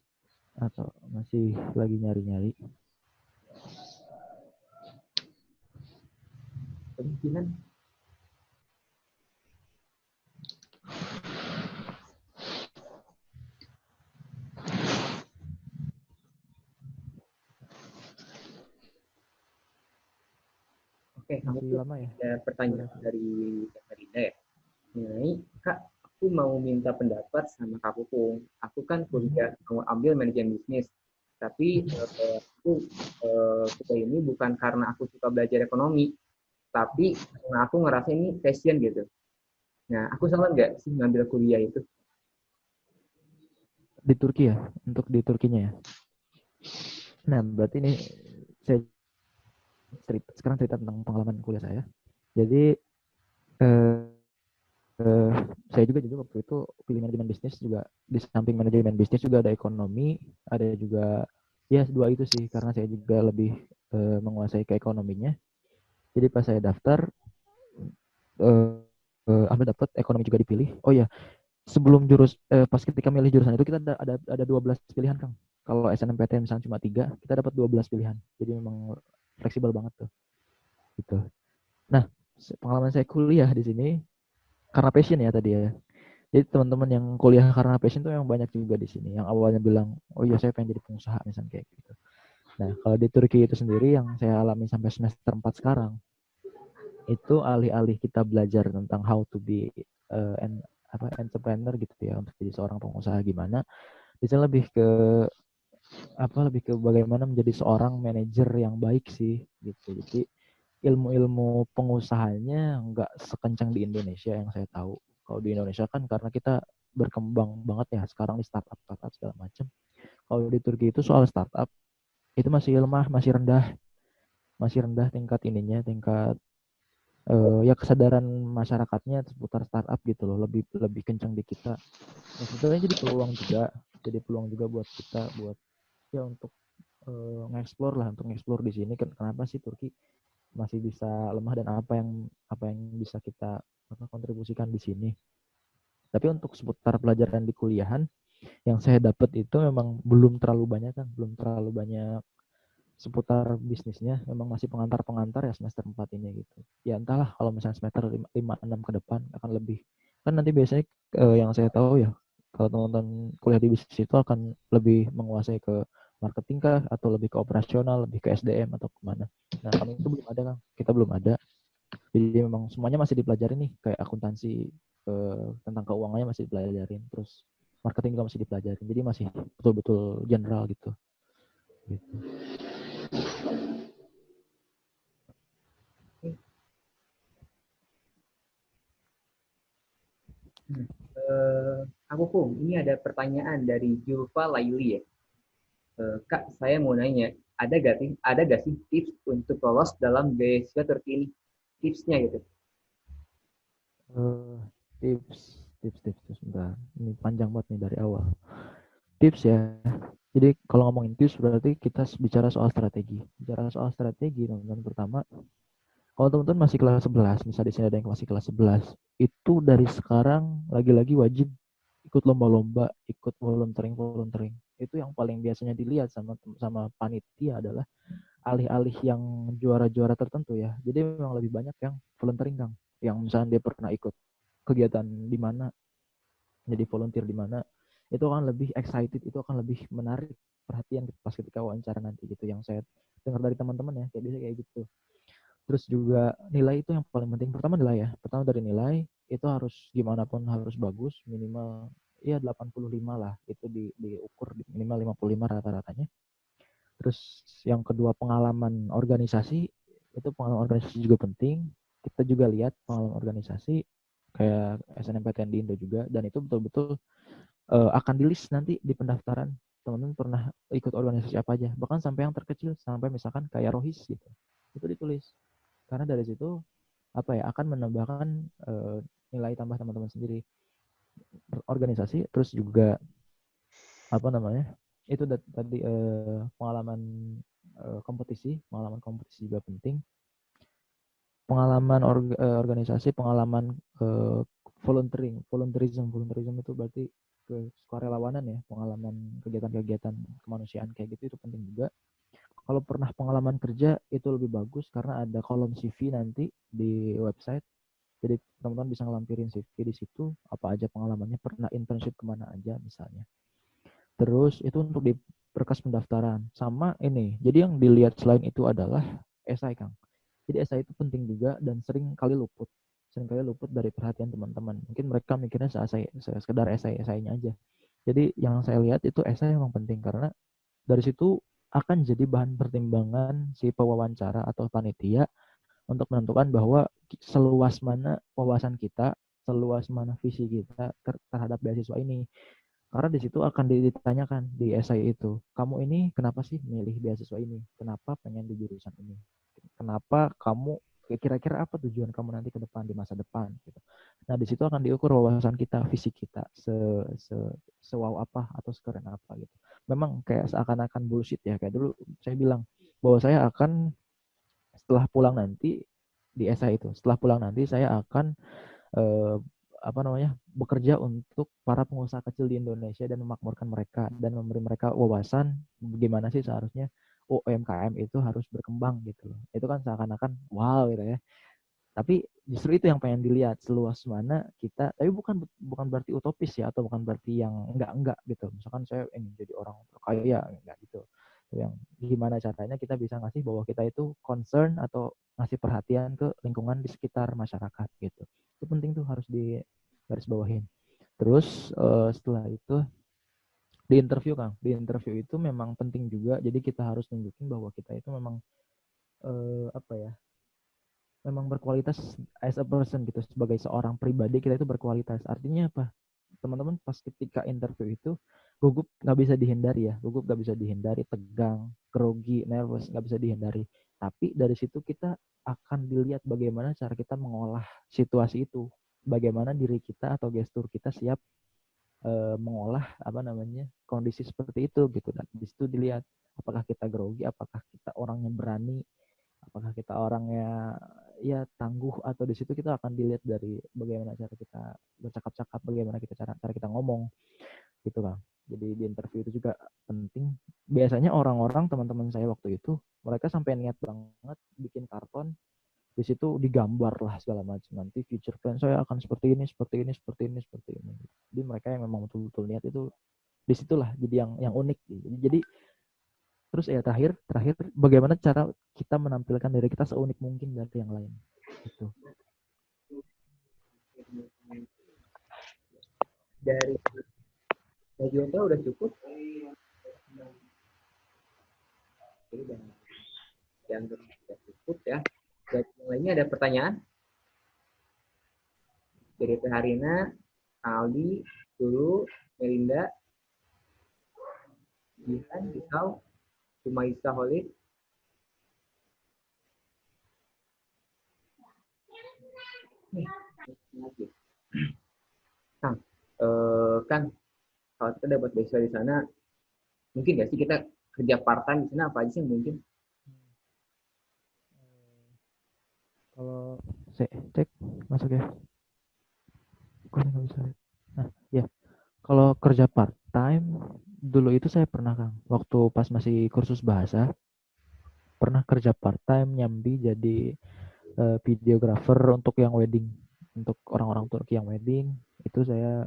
atau masih lagi nyari-nyari? Kemungkinan. Oke, kamu Masih tuh lama ya? ada pertanyaan dari Rina ya. Mengenai, Kak, aku mau minta pendapat sama Kak Pupung. Aku kan kuliah mau ambil manajemen bisnis, tapi aku kuliah ini bukan karena aku suka belajar ekonomi, tapi karena aku ngerasa ini passion gitu. Nah, aku salah nggak sih ngambil kuliah itu? Di Turki ya? Untuk di Turkinya ya? Nah, berarti ini saya sekarang cerita tentang pengalaman kuliah saya. Jadi eh, saya juga jujur waktu itu pilih manajemen bisnis juga, di samping manajemen bisnis juga ada ekonomi, ada juga ya dua itu sih karena saya juga lebih menguasai ke ekonominya. Jadi pas saya daftar ambil dapat ekonomi juga dipilih. Oh ya, sebelum pas ketika milih jurusan itu kita ada 12 pilihan, Kang. Kalau SNMPTN misalnya cuma 3, kita dapat 12 pilihan. Jadi memang fleksibel banget tuh. Gitu. Nah, pengalaman saya kuliah di sini karena passion ya tadi ya. Jadi teman-teman yang kuliah karena passion tuh yang banyak juga di sini. Yang awalnya bilang, oh iya saya pengen jadi pengusaha misalnya kayak gitu. Nah, kalau di Turki itu sendiri yang saya alami sampai semester 4 sekarang, itu alih-alih kita belajar tentang how to be entrepreneur gitu ya, untuk jadi seorang pengusaha gimana, bisa lebih ke bagaimana menjadi seorang manajer yang baik sih gitu. Jadi ilmu-ilmu pengusahanya nggak sekencang di Indonesia yang saya tahu. Kalau di Indonesia kan karena kita berkembang banget ya sekarang di startup segala macam. Kalau di Turki itu soal startup itu masih lemah, masih rendah tingkat tingkat ya kesadaran masyarakatnya seputar startup gitu loh, lebih lebih kencang di kita. Nah, sebetulnya jadi peluang juga buat kita buat ya untuk nge-explore di sini. Kenapa sih Turki masih bisa lemah dan apa yang bisa kita kontribusikan di sini. Tapi untuk seputar pelajaran di kuliahan yang saya dapat itu memang belum terlalu banyak kan, belum terlalu banyak seputar bisnisnya, memang masih pengantar-pengantar ya semester 4 ini gitu. Ya entahlah kalau misalnya semester 5-6 ke depan akan lebih. Kan nanti biasanya yang saya tahu ya, kalau teman-teman kuliah di bisnis itu akan lebih menguasai ke marketing kah, atau lebih ke operasional, lebih ke SDM atau kemana. Nah kami itu belum ada kan, kita belum ada. Jadi memang semuanya masih dipelajari nih, kayak akuntansi, tentang keuangannya masih dipelajarin. Terus marketing juga masih dipelajari. Jadi masih betul-betul general gitu. Aku Pung, ini ada pertanyaan dari Julfa Laili ya. Kak, saya mau nanya, ada gak sih tips untuk lolos dalam beasiswa Turki ini? Tipsnya gitu. Tips sebentar. Ini panjang banget nih dari awal. Tips ya. Jadi kalau ngomongin tips berarti kita bicara soal strategi. Bicara soal strategi, teman-teman, pertama, kalau teman-teman masih kelas 11, misalnya di sini ada yang masih kelas 11, itu dari sekarang lagi-lagi wajib ikut lomba-lomba, ikut volunteering. Itu yang paling biasanya dilihat sama panitia adalah alih-alih yang juara-juara tertentu ya. Jadi memang lebih banyak yang volunteering, Kang. Yang misalnya dia pernah ikut kegiatan di mana, jadi volunteer di mana, itu akan lebih excited, itu akan lebih menarik perhatian pas ketika wawancara nanti gitu. Yang saya dengar dari teman-teman ya, kayak bisa kayak gitu. Terus juga nilai itu yang paling penting. Pertama nilai ya. Pertama dari nilai itu harus gimana pun harus bagus, minimal ya 85 lah. Itu diukur minimal 55 rata-ratanya. Terus yang kedua pengalaman organisasi, itu pengalaman organisasi juga penting. Kita juga lihat pengalaman organisasi kayak SNMPTN di Indo juga, dan itu betul-betul akan di list nanti di pendaftaran. Teman-teman pernah ikut organisasi apa aja, bahkan sampai yang terkecil, sampai misalkan kayak Rohis gitu, itu ditulis. Karena dari situ apa ya, akan menambahkan nilai tambah teman-teman sendiri organisasi. Terus juga apa namanya, itu tadi pengalaman pengalaman kompetisi juga penting, pengalaman organisasi, pengalaman volunteerism itu berarti sukarelawanan ya, pengalaman kegiatan-kegiatan kemanusiaan kayak gitu, itu penting juga. Kalau pernah pengalaman kerja itu lebih bagus karena ada kolom CV nanti di website. Jadi teman-teman bisa ngelampirin CV di situ, apa aja pengalamannya, pernah internship kemana aja misalnya. Terus itu untuk di berkas pendaftaran. Sama ini, jadi yang dilihat selain itu adalah esai, Kang. Jadi esai itu penting juga dan sering kali luput dari perhatian teman-teman. Mungkin mereka mikirnya sekedar esainya aja. Jadi yang saya lihat itu esai memang penting karena dari situ akan jadi bahan pertimbangan si pewawancara atau panitia untuk menentukan bahwa seluas mana wawasan kita, seluas mana visi kita terhadap beasiswa ini. Karena di situ akan ditanyakan di esai itu, kamu ini kenapa sih milih beasiswa ini? Kenapa pengen di jurusan ini? Kenapa kamu, kira-kira apa tujuan kamu nanti ke depan, di masa depan gitu. Nah, di situ akan diukur wawasan kita, visi kita wow apa atau sekeren apa gitu. Memang kayak seakan-akan bullshit ya, kayak dulu saya bilang bahwa saya akan setelah pulang nanti di esai itu, setelah pulang nanti saya akan eh, apa namanya, bekerja untuk para pengusaha kecil di Indonesia dan memakmurkan mereka dan memberi mereka wawasan bagaimana sih seharusnya UMKM itu harus berkembang gitu loh. Itu kan seakan-akan wow gitu ya. Tapi justru itu yang pengen dilihat, seluas mana kita, tapi bukan berarti utopis ya, atau bukan berarti yang enggak gitu. Misalkan saya ingin jadi orang kaya, enggak gitu. Yang gimana caranya kita bisa ngasih bahwa kita itu concern atau ngasih perhatian ke lingkungan di sekitar masyarakat gitu. Itu penting tuh, harus di garis bawahin. Terus setelah itu di interview, Kang. Di interview itu memang penting juga. Jadi kita harus tunjukin bahwa kita itu memang apa ya? Memang berkualitas as a person gitu, sebagai seorang pribadi kita itu berkualitas. Artinya apa? Teman-teman pas ketika interview itu gugup nggak bisa dihindari ya, gugup nggak bisa dihindari, tegang, grogi, nervous nggak bisa dihindari. Tapi dari situ kita akan dilihat bagaimana cara kita mengolah situasi itu, bagaimana diri kita atau gestur kita siap mengolah apa namanya kondisi seperti itu gitu. Dan di situ dilihat apakah kita grogi, apakah kita orang yang berani, apakah kita orangnya ya tangguh, atau di situ kita akan dilihat dari bagaimana cara kita bercakap-cakap, bagaimana cara kita ngomong gitu, Bang. Jadi di interview itu juga penting. Biasanya orang-orang teman-teman saya waktu itu mereka sampai niat banget bikin karton, di situ digambar lah segala macam, nanti future plan saya akan seperti ini, seperti ini, seperti ini, seperti ini. Jadi mereka yang memang betul-betul niat itu, disitulah jadi yang unik gitu. Jadi terus ya terakhir bagaimana cara kita menampilkan diri kita seunik mungkin dari yang lain gitu. Dari video call udah cukup? Oke, dan yang sudah cukup ya. Dan yang lainnya ada pertanyaan? Dari Teh Harina, Aldi, Dulu, Melinda, Jihan, Pisau, Sumaisa Holid. Nih, lagi. Kang, Kang, kalau kita dapat beasiswa di sana, mungkin nggak sih kita kerja part time di sana apa aja sih yang mungkin? Kalau cek masuk ya. Kok nggak bisa lihat? Nah, ya. Kalau kerja part time dulu itu saya pernah Kang. Waktu pas masih kursus bahasa, pernah kerja part time nyambi jadi videographer untuk yang wedding. Untuk orang-orang Turki yang wedding, itu saya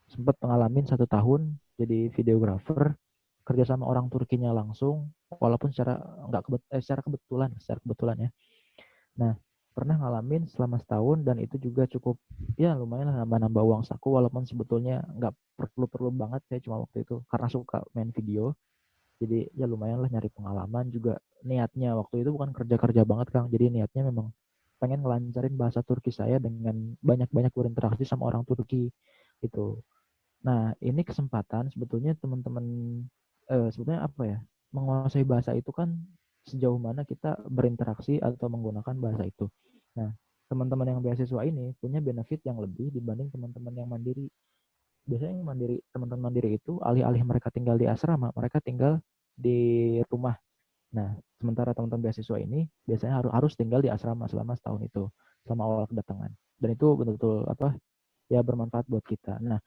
sempat pengalamin 1 tahun jadi videographer kerja sama orang Turkinya langsung, walaupun secara nggak secara kebetulan ya. Nah, pernah ngalamin selama setahun dan itu juga cukup ya lumayan lah nambah-nambah uang saku, walaupun sebetulnya nggak perlu-perlu banget, saya cuma waktu itu karena suka main video. Jadi ya lumayan lah nyari pengalaman juga. Niatnya waktu itu bukan kerja-kerja banget Kang. Jadi niatnya memang pengen ngelancarin bahasa Turki saya dengan banyak-banyak berinteraksi sama orang Turki itu. Nah, ini kesempatan sebetulnya teman-teman sebetulnya apa ya? Menguasai bahasa itu kan sejauh mana kita berinteraksi atau menggunakan bahasa itu. Nah, teman-teman yang beasiswa ini punya benefit yang lebih dibanding teman-teman yang mandiri. Biasanya yang mandiri, teman-teman mandiri itu alih-alih mereka tinggal di asrama, mereka tinggal di rumah. Nah, sementara teman-teman beasiswa ini biasanya harus tinggal di asrama selama setahun itu, selama awal kedatangan. Dan itu betul-betul apa? Ya bermanfaat buat kita. Nah,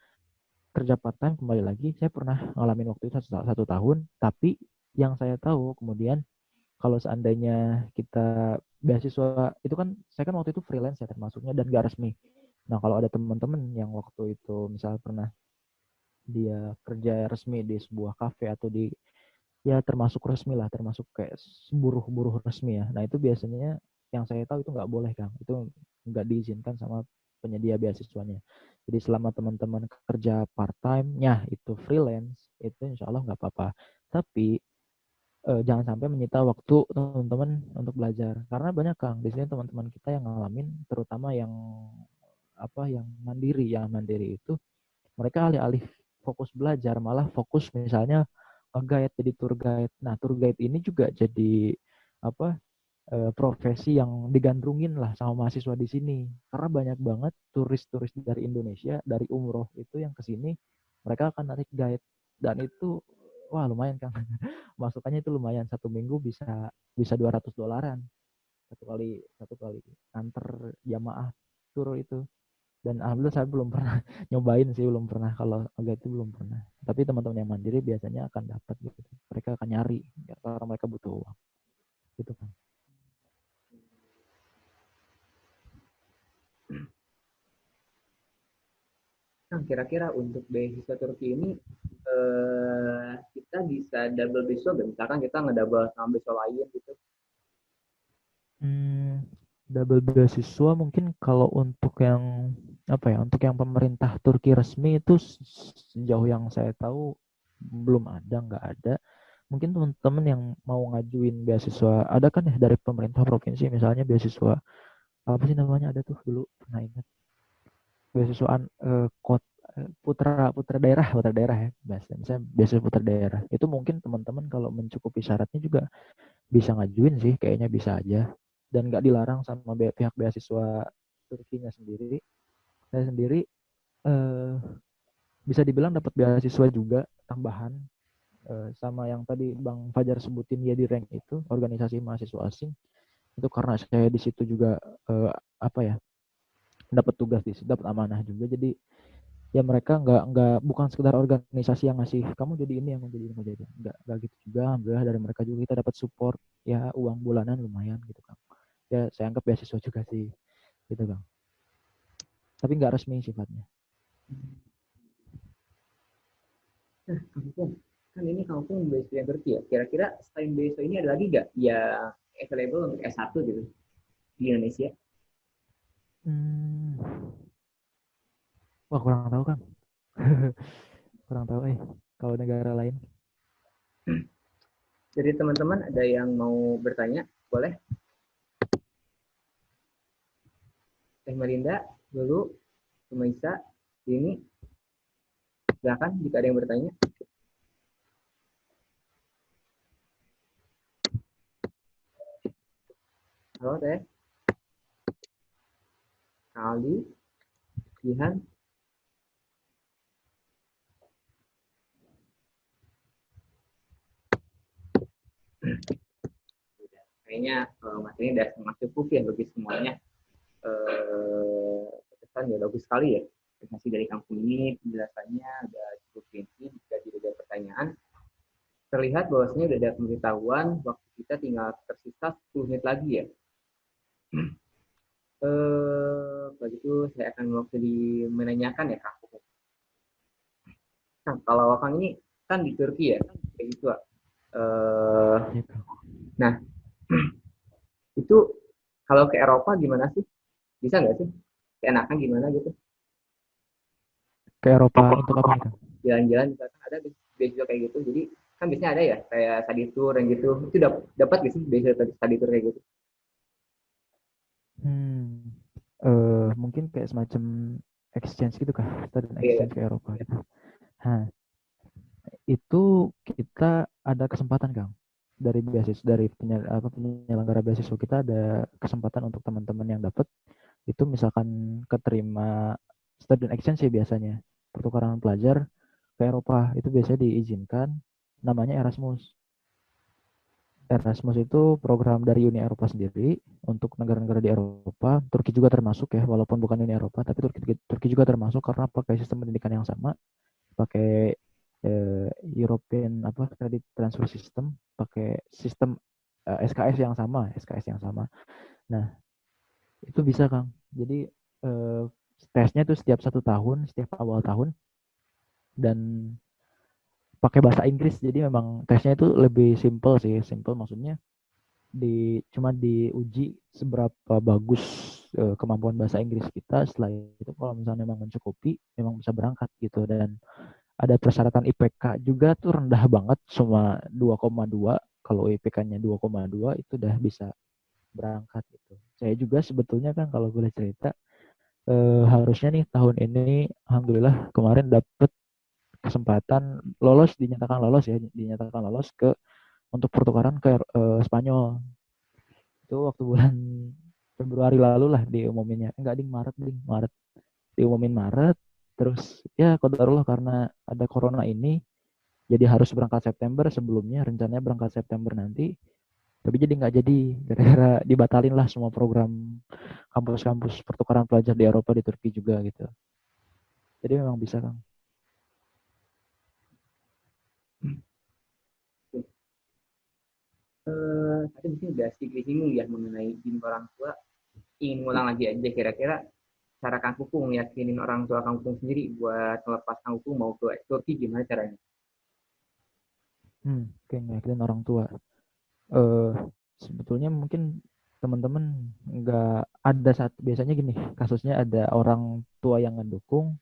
kerja part time kembali lagi, saya pernah ngalamin waktu itu satu tahun, tapi yang saya tahu kemudian kalau seandainya kita beasiswa itu kan saya kan waktu itu freelance ya termasuknya dan gak resmi. Nah, kalau ada teman-teman yang waktu itu misalnya pernah dia kerja resmi di sebuah kafe atau di ya termasuk resmi lah, termasuk kayak buruh-buruh resmi ya. Nah, itu biasanya yang saya tahu itu nggak boleh Kang, itu nggak diizinkan sama penyedia beasiswanya. Jadi selama teman-teman kerja part time-nya itu freelance, itu insya Allah nggak apa-apa. Tapi jangan sampai menyita waktu teman-teman untuk belajar. Karena banyak Kang, di sini teman-teman kita yang ngalamin, terutama yang yang mandiri itu mereka alih-alih fokus belajar malah fokus misalnya nge-guide jadi tour guide. Nah, tour guide ini juga jadi apa profesi yang digandrungin lah sama mahasiswa di sini. Karena banyak banget turis-turis dari Indonesia, dari umroh itu yang ke sini, mereka akan narik guide. Dan itu, wah lumayan Kang. Masukannya itu lumayan. 1 minggu bisa bisa $200. Satu kali antar jamaah tur itu. Dan alhamdulillah saya belum pernah nyobain sih, belum pernah. Kalau agak itu belum pernah. Tapi teman-teman yang mandiri biasanya akan dapat gitu. Mereka akan nyari karena mereka butuh uang. Gitu kan. Kang, kira-kira untuk beasiswa Turki ini kita bisa double beasiswa nggak? Misalkan kita ngedouble sama beasiswa lain gitu. Double beasiswa mungkin kalau untuk yang apa ya, untuk yang pemerintah Turki resmi itu sejauh yang saya tahu belum ada, nggak ada. Mungkin teman-teman yang mau ngajuin beasiswa, ada kan ya dari pemerintah provinsi misalnya beasiswa apa sih namanya, ada tuh dulu pernah ingat beasiswa putra daerah ya bahasa, misalnya beasiswa putra daerah itu mungkin teman-teman kalau mencukupi syaratnya juga bisa ngajuin sih, kayaknya bisa aja dan nggak dilarang sama pihak beasiswa Turkinya sendiri. Saya sendiri eh, bisa dibilang dapat beasiswa juga tambahan sama yang tadi Bang Fajar sebutin ya di rank itu organisasi mahasiswa asing, itu karena saya di situ juga apa ya, dapat tugas di situ, dapat amanah juga. Jadi ya mereka nggak bukan sekedar organisasi yang ngasih kamu jadi ini, yang jadi ini, kamu jadi nggak gitu juga. Alhamdulillah dari mereka juga kita dapat support ya, uang bulanan lumayan gitu Kang. Ya saya anggap beasiswa juga sih gitu Kang, tapi nggak resmi sifatnya. Nah, Kang Pung, kan ini Kang Pung beasiswa yang Turki ya. Kira-kira selain beasiswa ini ada lagi nggak yang available untuk S1 gitu di Indonesia? hmm, Wah kurang tahu Kang. kurang tahu kalau negara lain. Jadi teman-teman ada yang mau bertanya? Boleh? Teh Melinda dulu, Sumaisa, ini silakan jika ada yang bertanya. Halo Teh, Kali, Jihan. Kayaknya materi udah sangat cukup ya bagi semuanya. Pesan ya bagus sekali ya. Presentasi dari kampung ini penjelasannya ada cukup rinci. Jika tidak ada pertanyaan, terlihat bahwasanya udah ada pemberitahuan waktu kita tinggal tersisa 10 menit lagi ya. Begitu saya akan waktu menanyakan ya Kak. Nah, kalau Kang ini kan di Turki ya, kayak gitu. Gitu. Nah, itu kalau ke Eropa gimana sih? Bisa nggak sih? Keenakan gimana gitu? Ke Eropa untuk apa nih, Kang? Jalan-jalan misalkan ada beasiswa kayak gitu. Jadi kan biasanya ada ya kayak study tour yang gitu. Itu dapat nggak sih beasiswa study tour kayak gitu? Mungkin kayak semacam exchange gitu kah? Student Iya. exchange ke Eropa gitu. Nah, itu kita ada kesempatan, Kang. Dari beasiswa, dari penyelenggara beasiswa kita ada kesempatan untuk teman-teman yang dapat itu misalkan keterima student exchange ya biasanya. Pertukaran pelajar ke Eropa itu biasanya diizinkan namanya Erasmus. Erasmus itu program dari Uni Eropa sendiri untuk negara-negara di Eropa. Turki juga termasuk ya, walaupun bukan Uni Eropa, tapi Turki juga termasuk karena pakai sistem pendidikan yang sama, pakai European Credit Transfer System, pakai sistem SKS yang sama. Nah, itu bisa Kang. Jadi tesnya itu setiap 1 tahun, setiap awal tahun, dan pakai bahasa Inggris. Jadi memang tesnya itu lebih simple sih, simple maksudnya cuma diuji seberapa bagus kemampuan bahasa Inggris kita. Setelah itu kalau misalnya memang mencukupi, memang bisa berangkat gitu. Dan ada persyaratan IPK juga tuh rendah banget, cuma 2,2. Kalau IPK-nya 2,2 itu udah bisa berangkat gitu. Saya juga sebetulnya kan kalau boleh cerita harusnya nih tahun ini alhamdulillah kemarin dapet kesempatan dinyatakan lolos ke untuk pertukaran ke Spanyol. Itu waktu bulan Februari lalu lah diumuminnya. Enggak, Maret. Diumumin Maret. Terus ya qadarullah karena ada corona ini jadi harus berangkat September, sebelumnya rencananya berangkat September nanti. Tapi jadi nggak jadi gara-gara dibatalin lah semua program kampus-kampus pertukaran pelajar di Eropa, di Turki juga gitu. Jadi memang bisa, Kang. Tadi mungkin udah sedikit singgung ya mengenai izin orang tua. Ingin ngulang lagi aja kira-kira cara Kang Pupung yakinin orang tua Kang Pupung sendiri buat melepas Kang Pupung mau ke Turki gimana caranya? Oke, ngeyakinin orang tua. eh Sebetulnya mungkin teman-teman nggak ada biasanya gini kasusnya, ada orang tua yang ngedukung,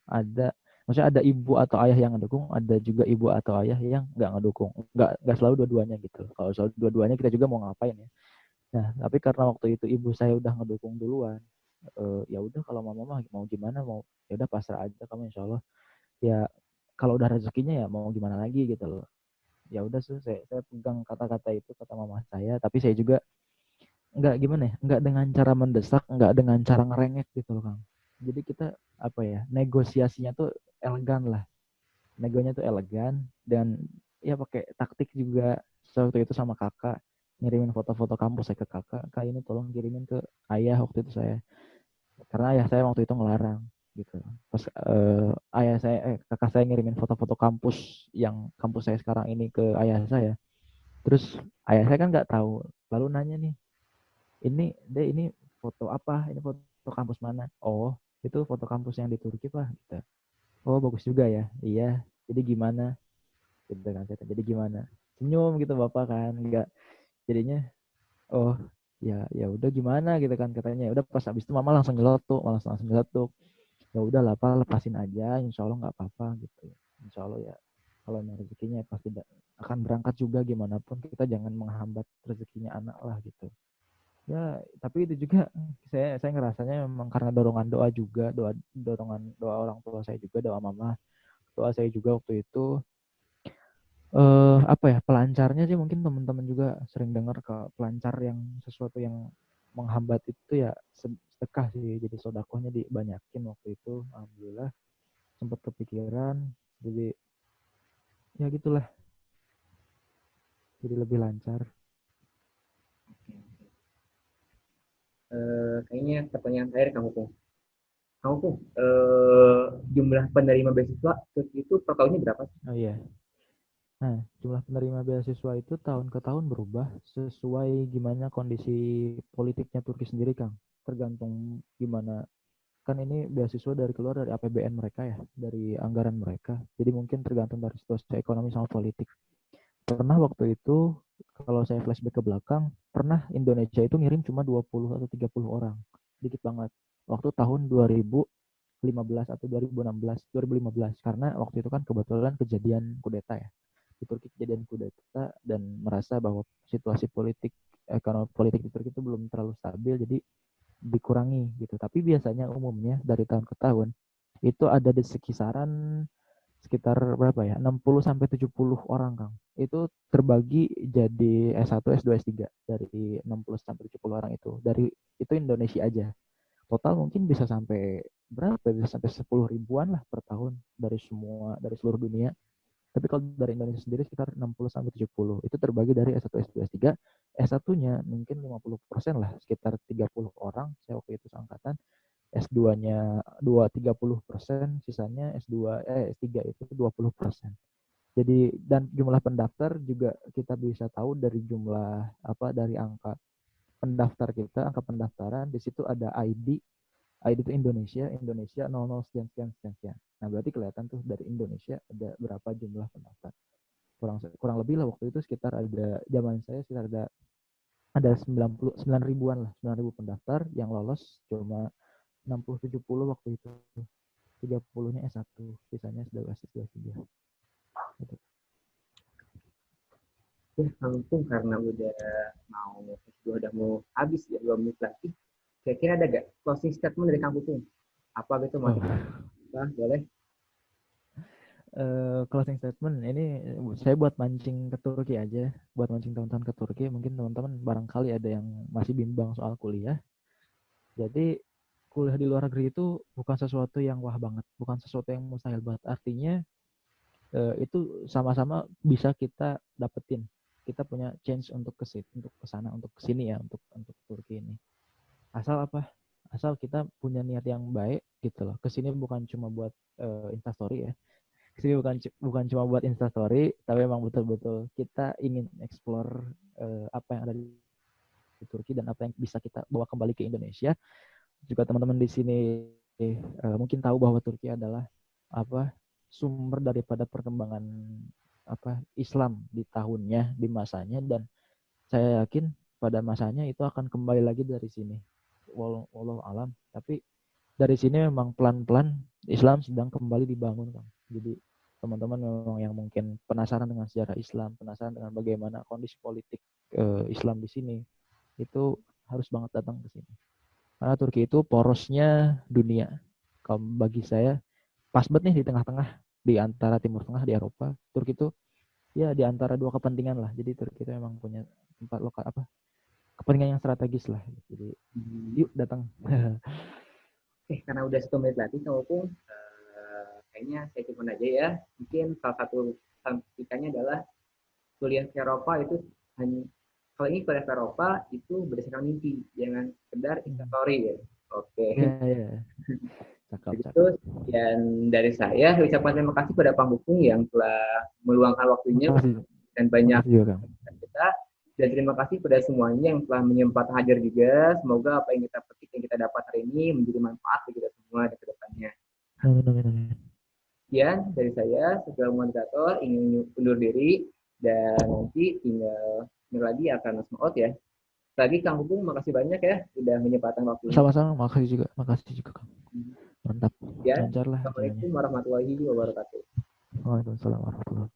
maksudnya ada ibu atau ayah yang ngedukung, ada juga ibu atau ayah yang nggak ngedukung, nggak selalu dua-duanya gitu. Kalau selalu dua-duanya kita juga mau ngapain ya. Nah, tapi karena waktu itu ibu saya udah ngedukung duluan, ya udah kalau mama mah mau gimana, mau ya udah pasrah aja kamu, insya Allah ya kalau udah rezekinya ya mau gimana lagi gitu loh. Ya udah sih, saya pegang kata-kata itu, kata mama saya, tapi saya juga nggak gimana ya, nggak dengan cara mendesak, nggak dengan cara ngerengek gitu loh Kang. Jadi kita negosiasinya tuh elegan lah, negonya tuh elegan, dan ya pakai taktik juga. Waktu itu sama kakak ngirimin foto-foto kampus saya ke kakak, kak ini tolong kirimin ke ayah, waktu itu saya, karena ayah saya waktu itu ngelarang gitu. Pas kakak saya ngirimin foto-foto kampus yang kampus saya sekarang ini ke ayah saya, terus ayah saya kan nggak tahu, lalu nanya nih, ini foto apa, ini foto kampus mana, oh itu foto kampus yang di Turki pak gitu. Oh bagus juga ya, iya, jadi gimana gitu kan, saya jadi gimana, senyum gitu bapak kan, enggak, jadinya oh ya udah gimana gitu kan, katanya udah. Pas habis itu mama langsung nyeletuk, ya udah lah pak, lepasin aja, insya Allah nggak apa-apa gitu, insya Allah ya kalau memang rezekinya pasti akan berangkat juga gimana pun, kita jangan menghambat rezekinya anak lah gitu ya. Tapi itu juga saya ngerasanya memang karena dorongan doa juga, dorongan doa orang tua saya juga, doa mama, doa saya juga waktu itu. Apa ya, pelancarnya sih mungkin teman-teman juga sering dengar ke pelancar yang sesuatu yang menghambat itu ya sedekah sih. Jadi sodakohnya dibanyakin waktu itu, alhamdulillah sempat kepikiran, jadi ya gitulah, jadi lebih lancar. Kayaknya pertanyaan terakhir kamu Pung. Kamu Pung, jumlah penerima beasiswa Turki itu per tahunnya berapa sih? Oh iya. Nah, jumlah penerima beasiswa itu tahun ke tahun berubah sesuai gimana kondisi politiknya Turki sendiri, Kang. Tergantung gimana, kan ini beasiswa keluar dari APBN mereka ya, dari anggaran mereka. Jadi mungkin tergantung dari situasi ekonomi sama politik. Pernah waktu itu, kalau saya flashback ke belakang, pernah Indonesia itu ngirim cuma 20 atau 30 orang. Dikit banget. Waktu tahun 2015 atau 2015, karena waktu itu kan kebetulan kejadian kudeta ya. Di Turki kejadian kudeta dan merasa bahwa situasi ekonomi politik di Turki itu belum terlalu stabil, jadi dikurangi gitu. Tapi biasanya umumnya dari tahun ke tahun itu ada di sekitar berapa ya? 60 sampai 70 orang, Kang. Itu terbagi jadi S1, S2, S3 dari 60 sampai 70 orang itu. Dari itu Indonesia aja. Total mungkin bisa sampai berapa? Bisa sampai 10 ribuan lah per tahun dari seluruh dunia. Tapi kalau dari Indonesia sendiri sekitar 60 sampai 70. Itu terbagi dari S1, S2, S3. S1-nya mungkin 50% lah, sekitar 30 orang. Saya waktu itu seangkatan. S2-nya 30%, sisanya S3 itu 20%. Jadi dan jumlah pendaftar juga kita bisa tahu dari dari angka pendaftar kita, angka pendaftaran di situ ada ID itu Indonesia 00 sekian sekian sekian sekian. Nah, berarti kelihatan tuh dari Indonesia ada berapa jumlah pendaftar. Kurang lebih lah waktu itu sekitar ada zaman saya sekitar ada 99 ribuan lah, 9 ribu pendaftar yang lolos cuma 60-70 waktu itu. 30-nya S1, sisanya S2, S2, S3. Gitu. Ya, langsung karena udah mau habis ya 2 menit lagi. Kira-kira ada gak closing statement dari Kang Pupung? Apa gitu Oh. Boleh? Closing statement ini saya buat mancing ke Turki aja, buat mancing teman-teman ke Turki. Mungkin teman-teman barangkali ada yang masih bimbang soal kuliah. Jadi kuliah di luar negeri itu bukan sesuatu yang wah banget, bukan sesuatu yang mustahil banget. Artinya itu sama-sama bisa kita dapetin. Kita punya chance untuk kesana, untuk kesini ya, untuk Turki ini. Asal apa? Asal kita punya niat yang baik gitu loh. Kesini bukan cuma buat instastory ya. Kesini bukan cuma buat instastory, tapi memang betul-betul kita ingin explore apa yang ada di Turki dan apa yang bisa kita bawa kembali ke Indonesia. Juga teman-teman di sini mungkin tahu bahwa Turki adalah sumber daripada perkembangan Islam di tahunnya, di masanya, dan saya yakin pada masanya itu akan kembali lagi dari sini. Wallahu alam. Tapi dari sini memang pelan-pelan Islam sedang kembali dibangun, Kang. Jadi teman-teman memang yang mungkin penasaran dengan sejarah Islam, penasaran dengan bagaimana kondisi politik Islam di sini, itu harus banget datang ke sini. Karena Turki itu porosnya dunia. Kalau bagi saya pas banget nih di tengah-tengah, di antara Timur Tengah, di Eropa. Turki itu ya di antara dua kepentingan lah. Jadi Turki itu memang punya tempat kepentingan yang strategis lah. Jadi yuk datang. Karena udah 1 menit lagi kamu Pung, kayaknya saya cuma aja ya. Mungkin salah satu sampaikannya adalah kuliah ke Eropa itu kalau ini kuliah ke Eropa itu berdasarkan mimpi, jangan sekedar instastory ya. Oke. Ya. Cakep. Dan dari saya ucapkan terima kasih kepada Pak Bukung yang telah meluangkan waktunya dan banyak kita. Dan terima kasih kepada semuanya yang telah menyempatkan hadir juga. Semoga apa yang kita petik, yang kita dapat hari ini menjadi manfaat bagi kita semua di kedepannya. Sekian dari saya, sebagai moderator ingin undur diri dan nanti tinggal lagi akan langsung out ya. Lagi Kang Bukung, makasih banyak ya sudah menyempatkan waktunya. Sama-sama, makasih juga Kang. Mantap. Ya, Assalamualaikum warahmatullahi wabarakatuh. Waalaikumsalam warahmatullahi wabarakatuh.